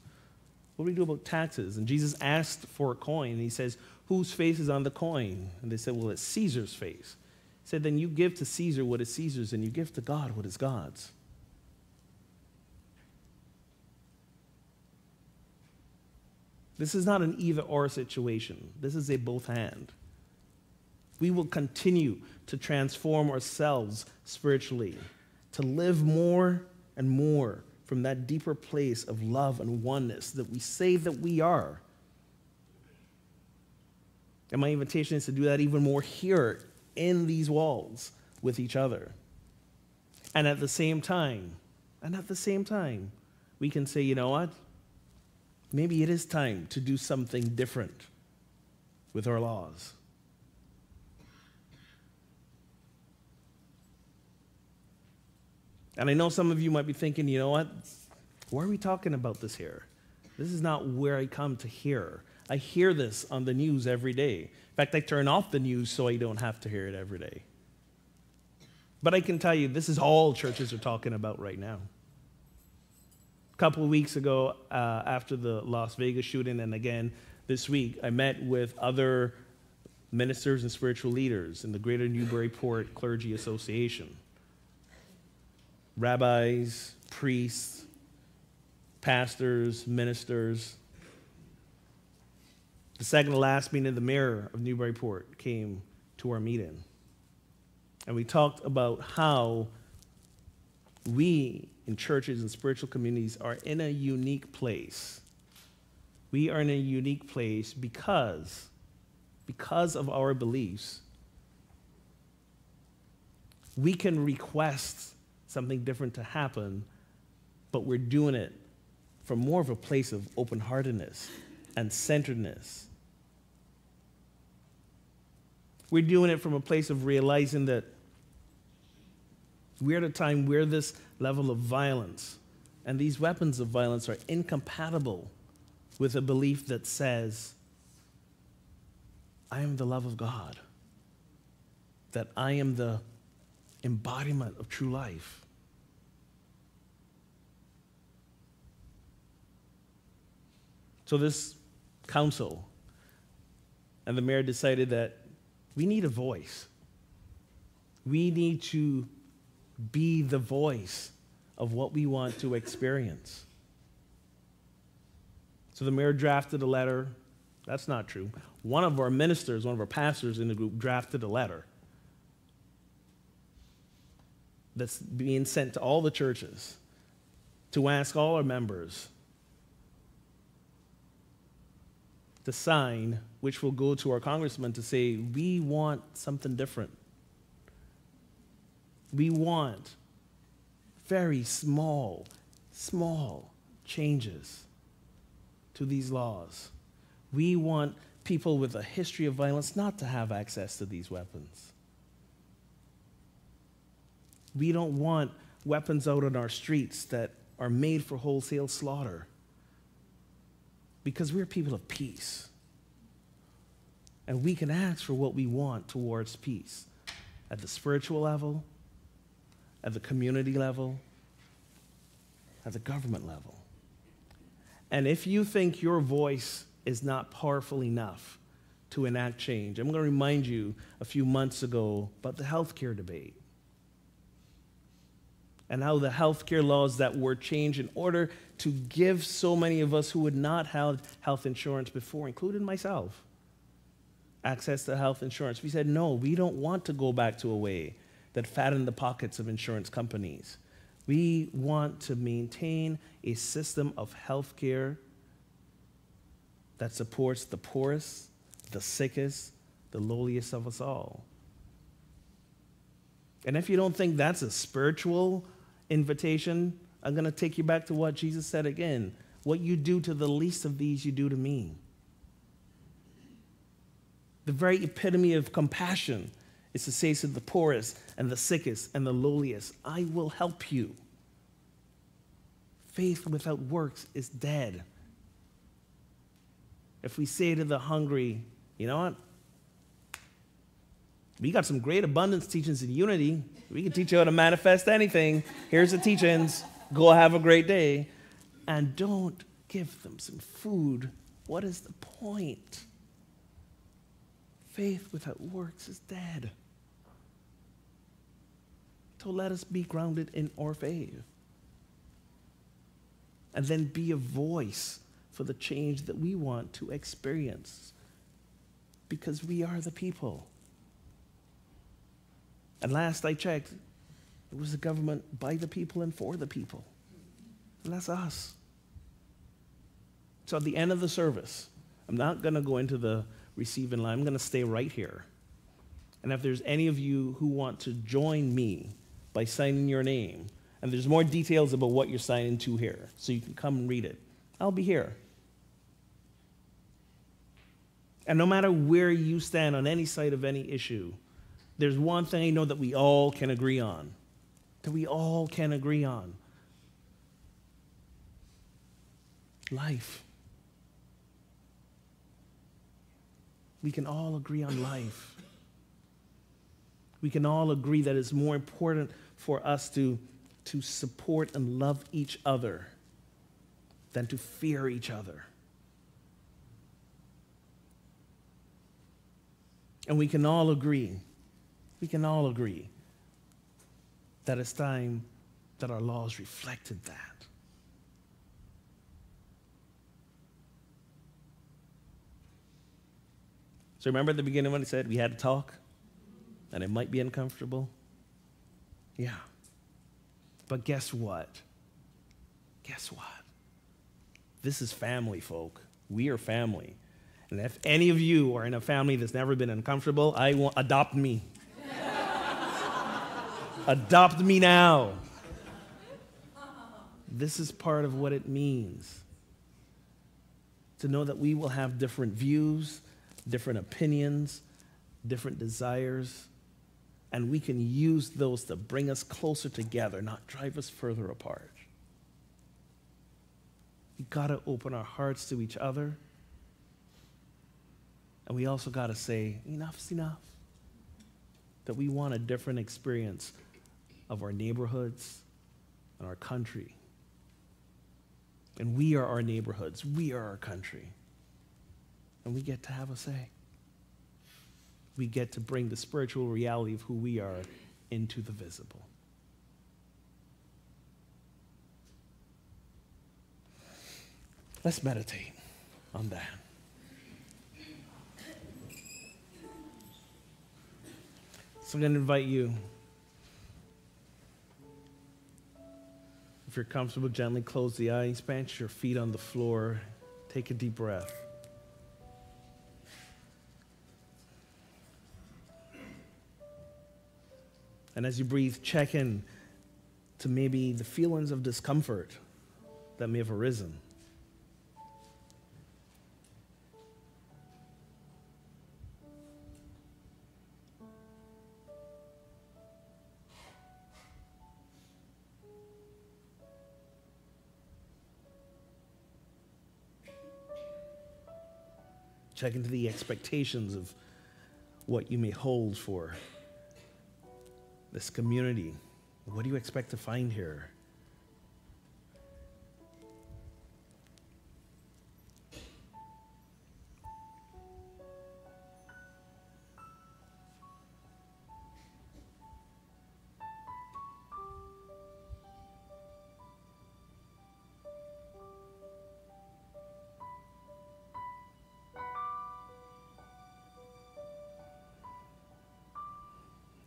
What do we do about taxes? And Jesus asked for a coin, and he says, whose face is on the coin? And they said, well, it's Caesar's face. He said, then you give to Caesar what is Caesar's, and you give to God what is God's. This is not an either-or situation. This is a both-and. We will continue to transform ourselves spiritually, to live more and more from that deeper place of love and oneness that we say that we are. And my invitation is to do that even more here in these walls with each other. And at the same time, we can say, you know what? Maybe it is time to do something different with our laws. And I know some of you might be thinking, you know what? Why are we talking about this here? This is not where I come to hear. I hear this on the news every day. In fact, I turn off the news so I don't have to hear it every day. But I can tell you, this is all churches are talking about right now. A couple of weeks ago, after the Las Vegas shooting, and again this week, I met with other ministers and spiritual leaders in the Greater Newburyport Clergy Association. Rabbis, priests, pastors, ministers. The second to last meeting, the mayor of Newburyport came to our meeting. And we talked about how we in churches and spiritual communities are in a unique place. We are in a unique place because of our beliefs. We can request something different to happen, but we're doing it from more of a place of open-heartedness and centeredness. We're doing it from a place of realizing that we're at a time where this level of violence and these weapons of violence are incompatible with a belief that says, I am the love of God, that I am the embodiment of true life. So this council and the mayor decided that we need a voice. We need to be the voice of what we want to experience. So the mayor drafted a letter. That's not true. One of our ministers, one of our pastors in the group drafted a letter that's being sent to all the churches to ask all our members to sign, which will go to our congressman to say, we want something different. We want very small changes to these laws. We want people with a history of violence not to have access to these weapons. We don't want weapons out on our streets that are made for wholesale slaughter, because we're people of peace. And we can ask for what we want towards peace at the spiritual level, at the community level, at the government level. And if you think your voice is not powerful enough to enact change, I'm going to remind you a few months ago about the healthcare debate and how the healthcare laws that were changed in order to give so many of us who had not had health insurance before, including myself, access to health insurance. We said, no, we don't want to go back to a way that fattened the pockets of insurance companies. We want to maintain a system of health care that supports the poorest, the sickest, the lowliest of us all. And if you don't think that's a spiritual invitation, I'm going to take you back to what Jesus said again. What you do to the least of these, you do to me. The very epitome of compassion is to say to the poorest and the sickest and the lowliest, I will help you. Faith without works is dead. If we say to the hungry, you know what? We got some great abundance teachings in unity. We can teach you how to manifest anything. Here's the teachings. Go have a great day. And don't give them some food. What is the point? Faith without works is dead. So let us be grounded in our faith. And then be a voice for the change that we want to experience, because we are the people. And last I checked, it was a government by the people and for the people. And that's us. So at the end of the service, I'm not going to go into the receiving line. I'm going to stay right here. And if there's any of you who want to join me by signing your name, and there's more details about what you're signing to here, so you can come and read it, I'll be here. And no matter where you stand on any side of any issue, there's one thing I know that we all can agree on. That we all can agree on. Life. We can all agree on life. We can all agree that it's more important for us to support and love each other than to fear each other. And we can all agree that it's time that our laws reflected that. So remember at the beginning when I said we had to talk? And it might be uncomfortable? Yeah. But guess what? Guess what? This is family, folk. We are family. And if any of you are in a family that's never been uncomfortable, I want adopt me. Adopt me now. This is part of what it means to know that we will have different views, different opinions, different desires, and we can use those to bring us closer together, not drive us further apart. We got to open our hearts to each other. And we also got to say, enough's enough. That we want a different experience of our neighborhoods and our country. And we are our neighborhoods. We are our country. And we get to have a say. We get to bring the spiritual reality of who we are into the visible. Let's meditate on that. So I'm going to invite you, if you're comfortable, gently close the eyes, plant your feet on the floor, take a deep breath. And as you breathe, check in to maybe the feelings of discomfort that may have arisen. Check into the expectations of what you may hold for this community. What do you expect to find here?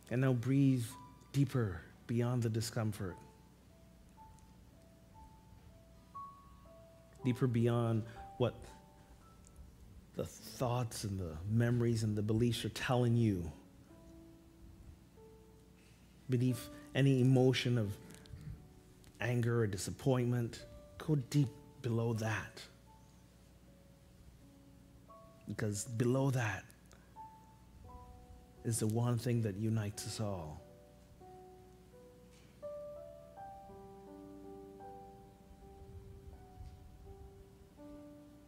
And now breathe deeper beyond the discomfort. Deeper beyond what the thoughts and the memories and the beliefs are telling you. Beneath any emotion of anger or disappointment, go deep below that. Because below that is the one thing that unites us all.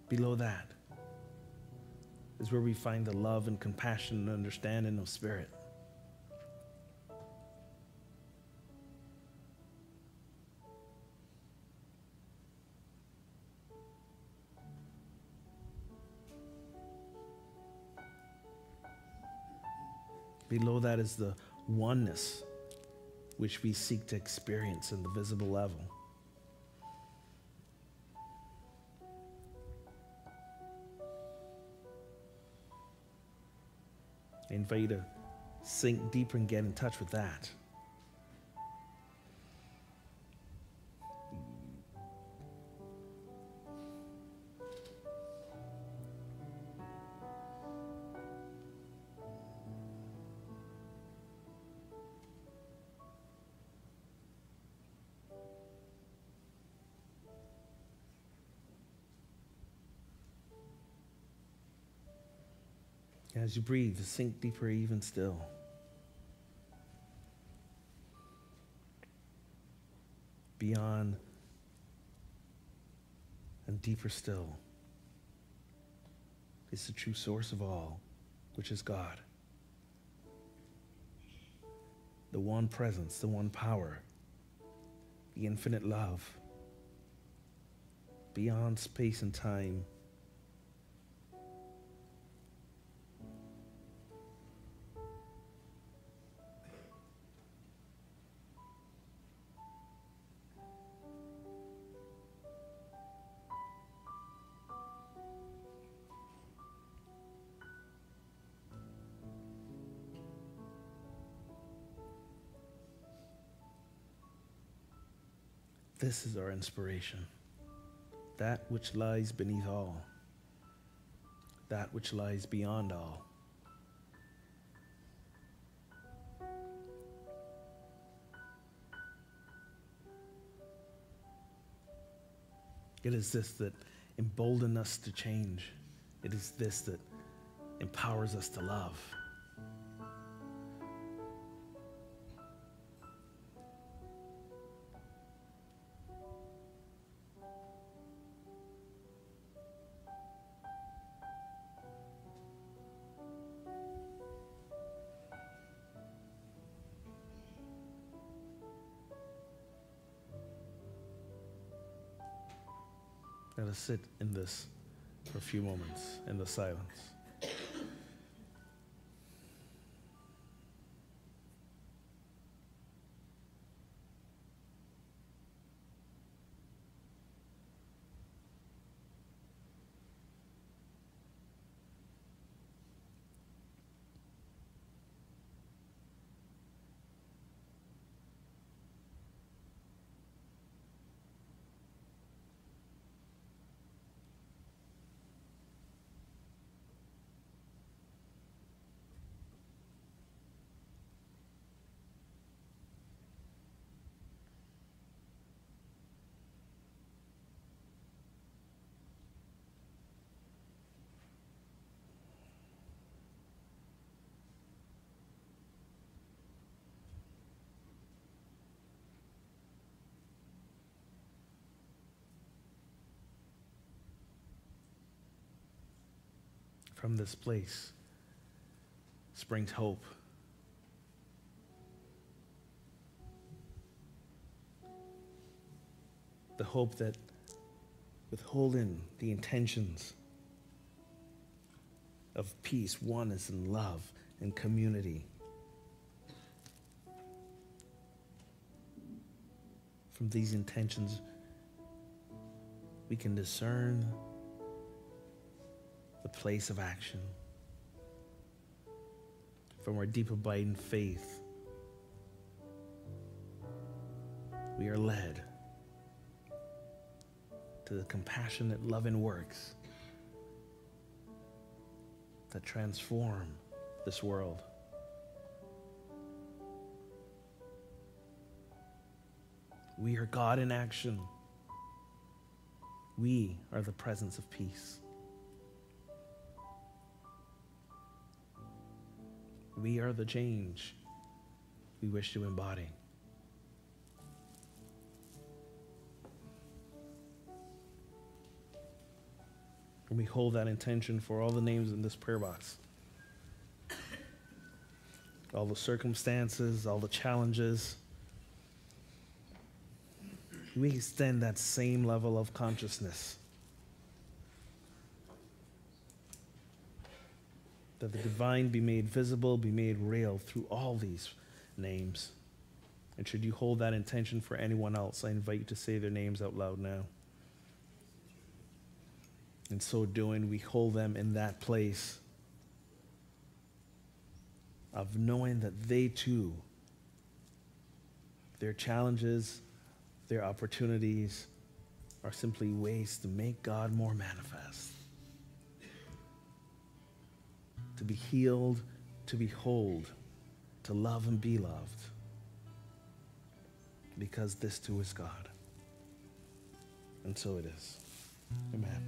Below that is where we find the love and compassion and understanding of spirit. Below that is the oneness which we seek to experience in the visible level. I invite you to sink deeper and get in touch with that. As you breathe, sink deeper even still. Beyond and deeper still is the true source of all, which is God. The one presence, the one power, the infinite love, beyond space and time. This is our inspiration, that which lies beneath all, that which lies beyond all. It is this that emboldens us to change. It is this that empowers us to love. Let us sit in this for a few moments in the silence. From this place springs hope. The hope that withholding the intentions of peace, oneness, and love, and community. From these intentions, we can discern the place of action. From our deep abiding faith, we are led to the compassionate, loving works that transform this world. We are God in action. We are the presence of peace. We are the change we wish to embody. And we hold that intention for all the names in this prayer box. All the circumstances, all the challenges. We extend that same level of consciousness. That the divine be made visible, be made real through all these names. And should you hold that intention for anyone else, I invite you to say their names out loud now. In so doing, we hold them in that place of knowing that they too, their challenges, their opportunities are simply ways to make God more manifest, to be healed, to be whole, to love and be loved, because this too is God. And so it is. Amen.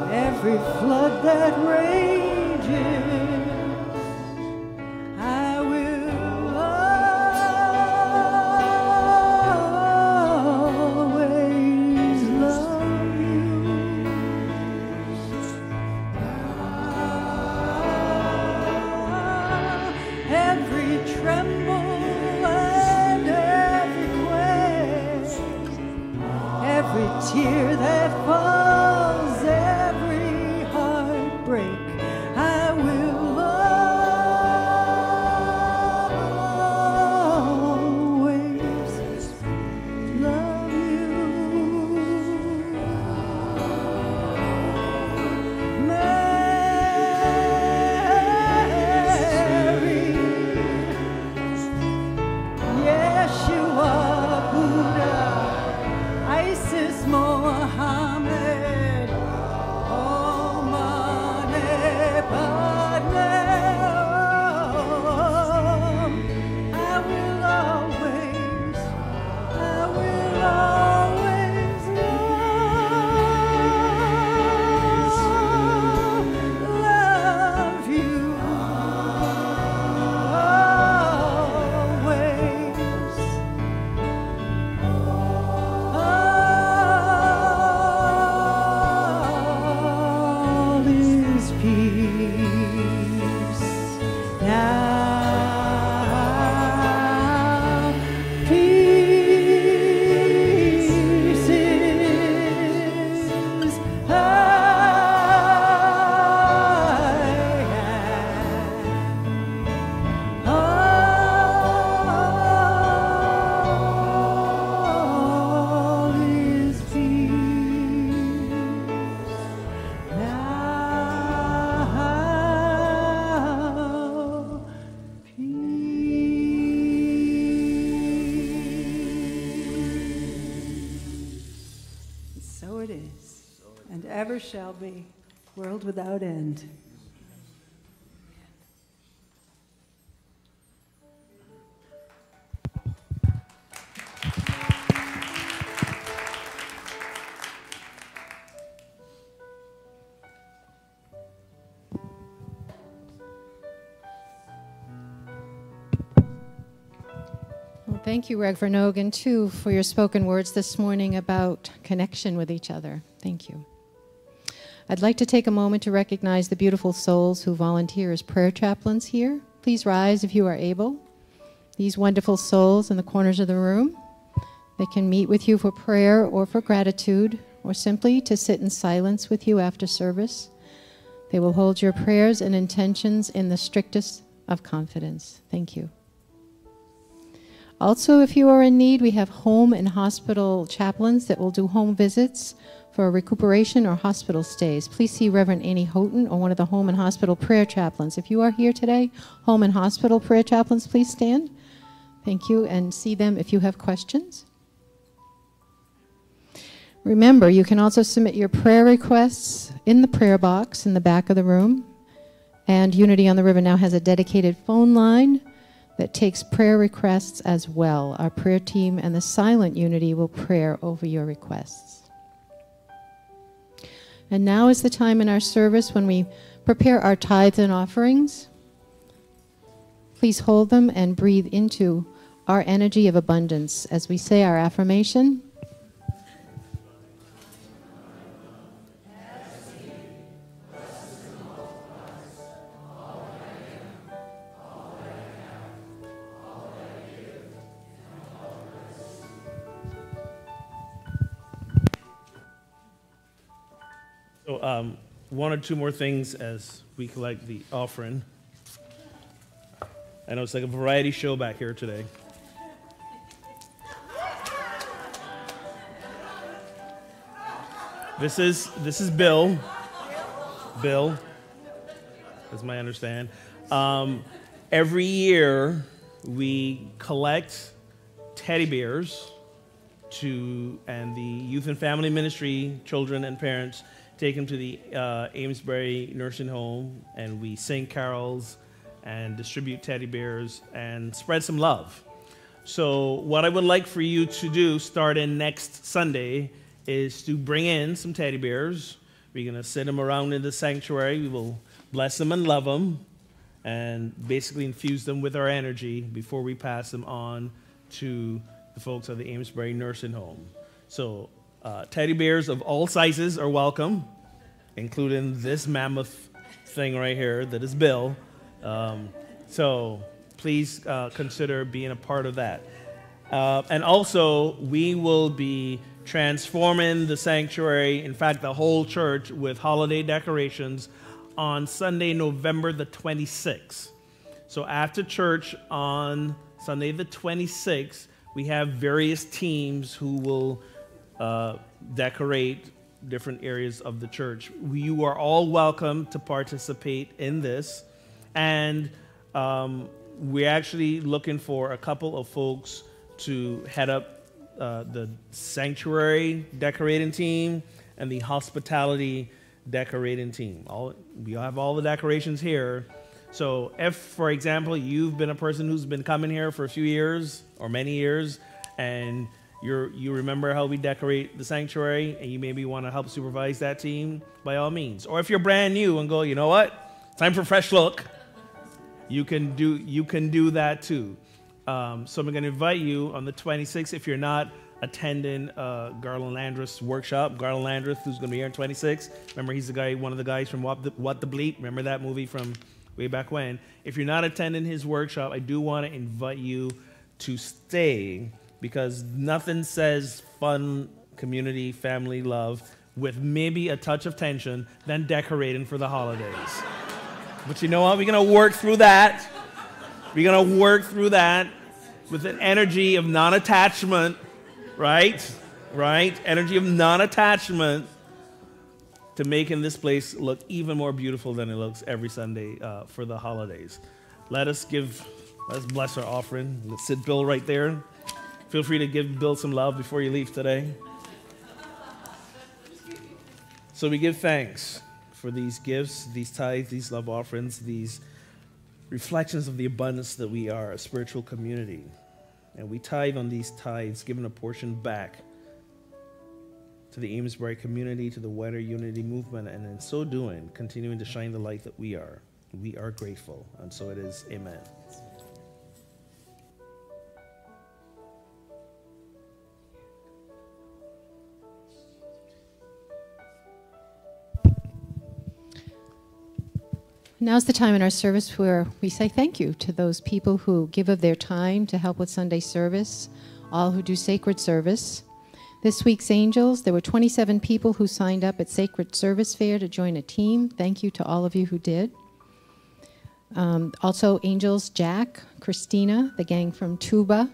every flood that rages, I will always love you. Every tremble and every quake, every tear that falls, every heartbreak, I will always love you. Mary, Yeshua, Buddha, Isis, Mohammed, Om Mani Padme Hum. I will always love you. All is peace now. Peace is all is peace now. Peace. So it is, and ever shall be, world without end. Well, thank you, Reverend Ogun, too, for your spoken words this morning about connection with each other. Thank you. I'd like to take a moment to recognize the beautiful souls who volunteer as prayer chaplains here. Please rise if you are able. These wonderful souls in the corners of the room, they can meet with you for prayer or for gratitude or simply to sit in silence with you after service. They will hold your prayers and intentions in the strictest of confidence. Thank you. Also, if you are in need, we have home and hospital chaplains that will do home visits for recuperation or hospital stays. Please see Reverend Annie Houghton or one of the home and hospital prayer chaplains. If you are here today, home and hospital prayer chaplains, please stand. Thank you, and see them if you have questions. Remember, you can also submit your prayer requests in the prayer box in the back of the room. And Unity on the River now has a dedicated phone line that takes prayer requests as well. Our prayer team and the Silent Unity will pray over your requests. And now is the time in our service when we prepare our tithes and offerings. Please hold them and breathe into our energy of abundance as we say our affirmation. So one or two more things as we collect the offering. I know it's like a variety show back here today. This is Bill. Bill, as my understand. Every year we collect teddy bears and the Youth and Family Ministry, children and parents, take them to the Amesbury Nursing Home, and we sing carols and distribute teddy bears and spread some love. So what I would like for you to do starting next Sunday is to bring in some teddy bears. We're going to sit them around in the sanctuary. We will bless them and love them and basically infuse them with our energy before we pass them on to the folks at the Amesbury Nursing Home. So teddy bears of all sizes are welcome, including this mammoth thing right here that is Bill. So please consider being a part of that. And also, we will be transforming the sanctuary, in fact, the whole church, with holiday decorations on Sunday, November the 26th. So after church on Sunday the 26th, we have various teams who will decorate different areas of the church. You are all welcome to participate in this. And we're actually looking for a couple of folks to head up the sanctuary decorating team and the hospitality decorating team. We have all the decorations here. So if, for example, you've been a person who's been coming here for a few years or many years, and you remember how we decorate the sanctuary, and you maybe want to help supervise that team, by all means. Or if you're brand new and go, you know what, time for a fresh look, you can do that too. So I'm going to invite you on the 26th, if you're not attending Garland Landreth's workshop. Garland Landreth, who's going to be here on 26th. Remember, he's one of the guys from What the Bleep. Remember that movie from way back when? If you're not attending his workshop, I do want to invite you to stay, because nothing says fun, community, family, love with maybe a touch of tension than decorating for the holidays. But you know what? We're going to work through that. We're going to work through that with an energy of non-attachment, right? Right? Energy of non-attachment to making this place look even more beautiful than it looks every Sunday for the holidays. Let's bless our offering. Let's sit Bill right there. Feel free to give Bill some love before you leave today. So we give thanks for these gifts, these tithes, these love offerings, these reflections of the abundance that we are, a spiritual community. And we tithe on these tithes, giving a portion back to the Amesbury community, to the wider unity movement, and in so doing, continuing to shine the light that we are. We are grateful, and so it is. Amen. Now's the time in our service where we say thank you to those people who give of their time to help with Sunday service, all who do sacred service. This week's Angels, there were 27 people who signed up at Sacred Service Fair to join a team. Thank you to all of you who did. Also, Angels, Jack, Christina, the gang from Tuba.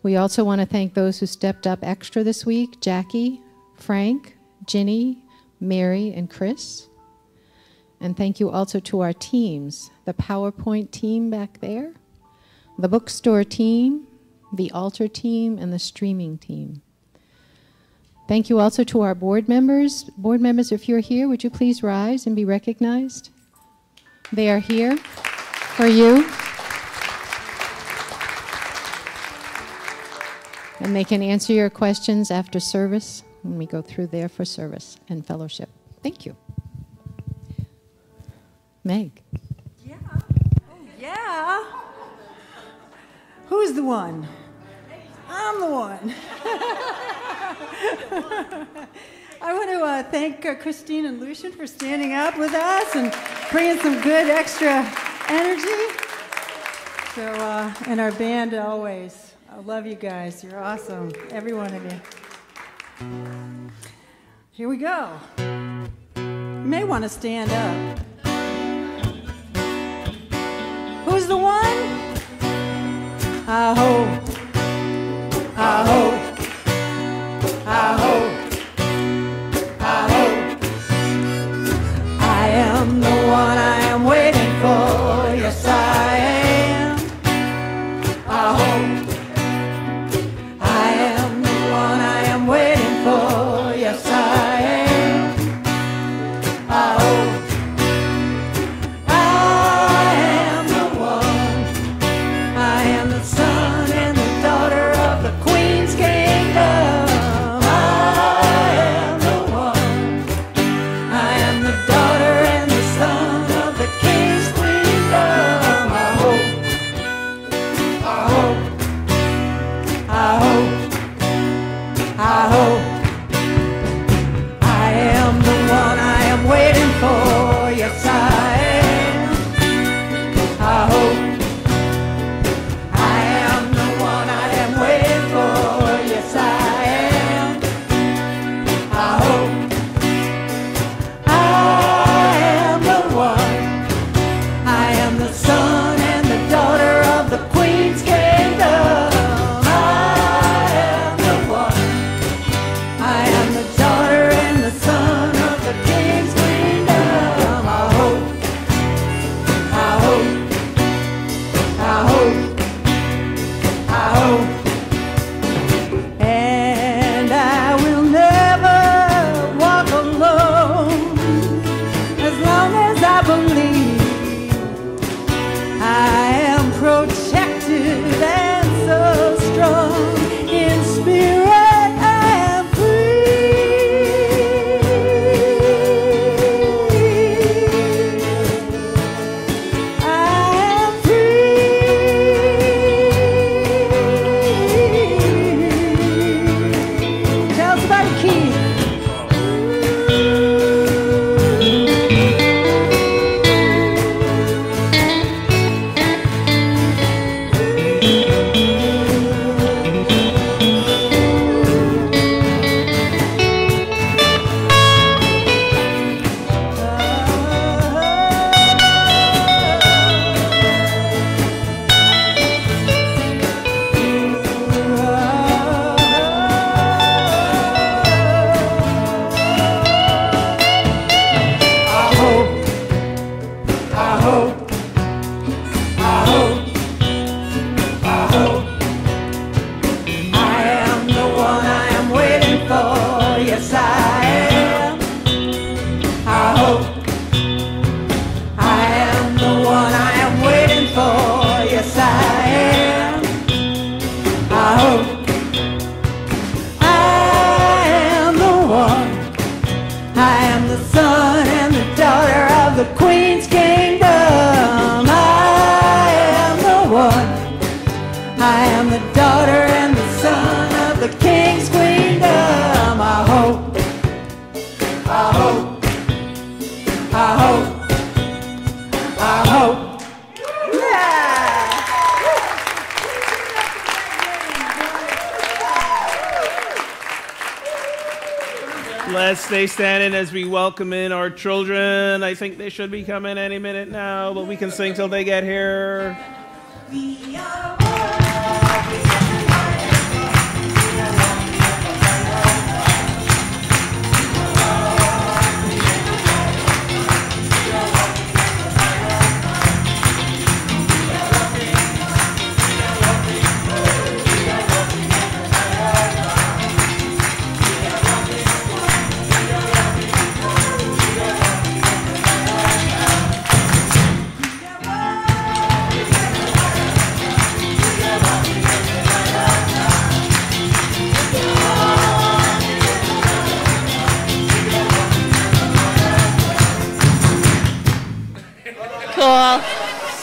We also want to thank those who stepped up extra this week: Jackie, Frank, Ginny, Mary, and Chris. And thank you also to our teams, the PowerPoint team back there, the bookstore team, the altar team, and the streaming team. Thank you also to our board members. Board members, if you're here, would you please rise and be recognized? They are here for you. And they can answer your questions after service when we go through there for service and fellowship. Thank you. Meg. Yeah. Oh, yeah. Who's the one? I'm the one. I want to thank Christine and Lucian for standing up with us and bringing some good extra energy. So, and our band always. I love you guys. You're awesome. Every one of you. Here we go. You may want to stand up. Who's the one? I hope, I hope, I hope, I hope I am the one I am waiting for. Yes, I am. I hope I am the one I am waiting for. Yes, I am. I hope Let's stay standing as we welcome in our children. I think they should be coming any minute now, but we can sing till they get here. We are Cool.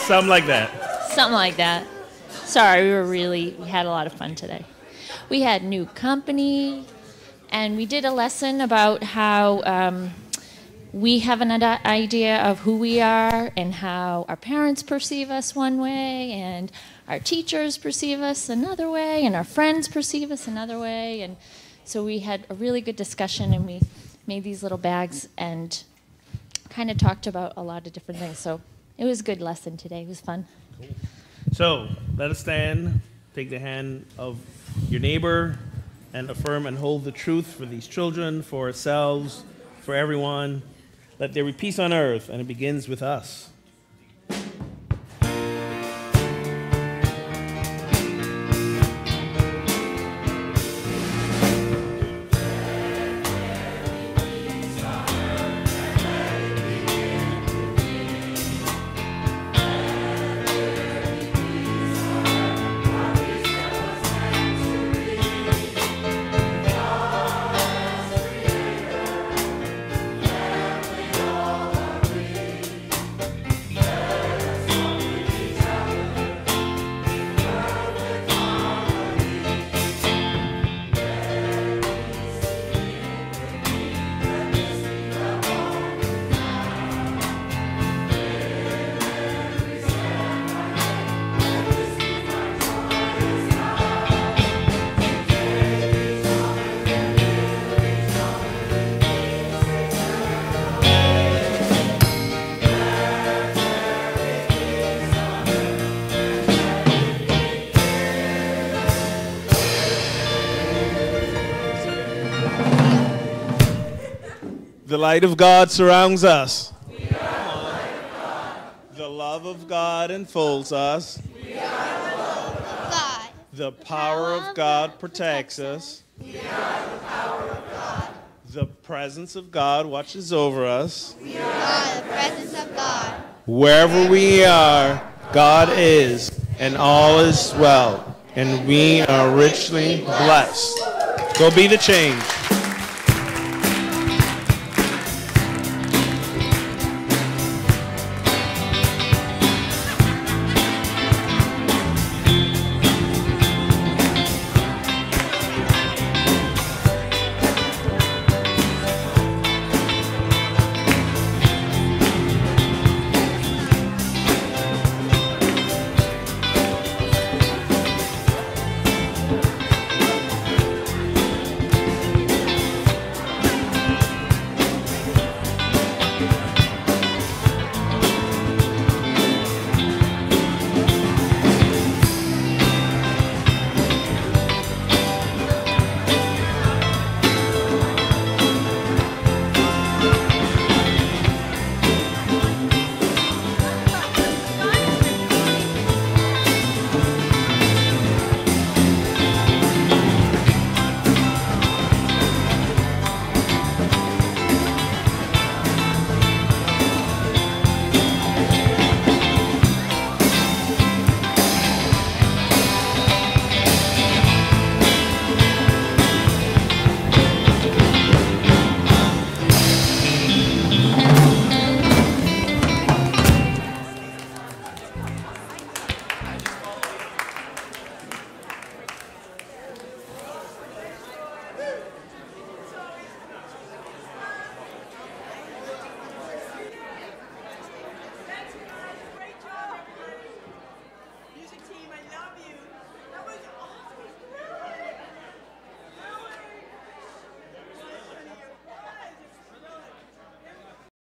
Something like that. Something like that. Sorry, we had a lot of fun today. We had new company, and we did a lesson about how we have an idea of who we are and how our parents perceive us one way, and our teachers perceive us another way, and our friends perceive us another way. And so we had a really good discussion, and we made these little bags and kind of talked about a lot of different things. So it was a good lesson today. It was fun. Cool. So let us stand, take the hand of your neighbor, and affirm and hold the truth for these children, for ourselves, for everyone. Let there be peace on earth, and it begins with us. The light of God surrounds us. We are the light of God. The love of God enfolds us. We are the love of God. The power of God protects us. We are the power of God. The presence of God watches over us. We are the presence of God. Wherever we are, God is, and all is well, and we are richly blessed. Go be the change.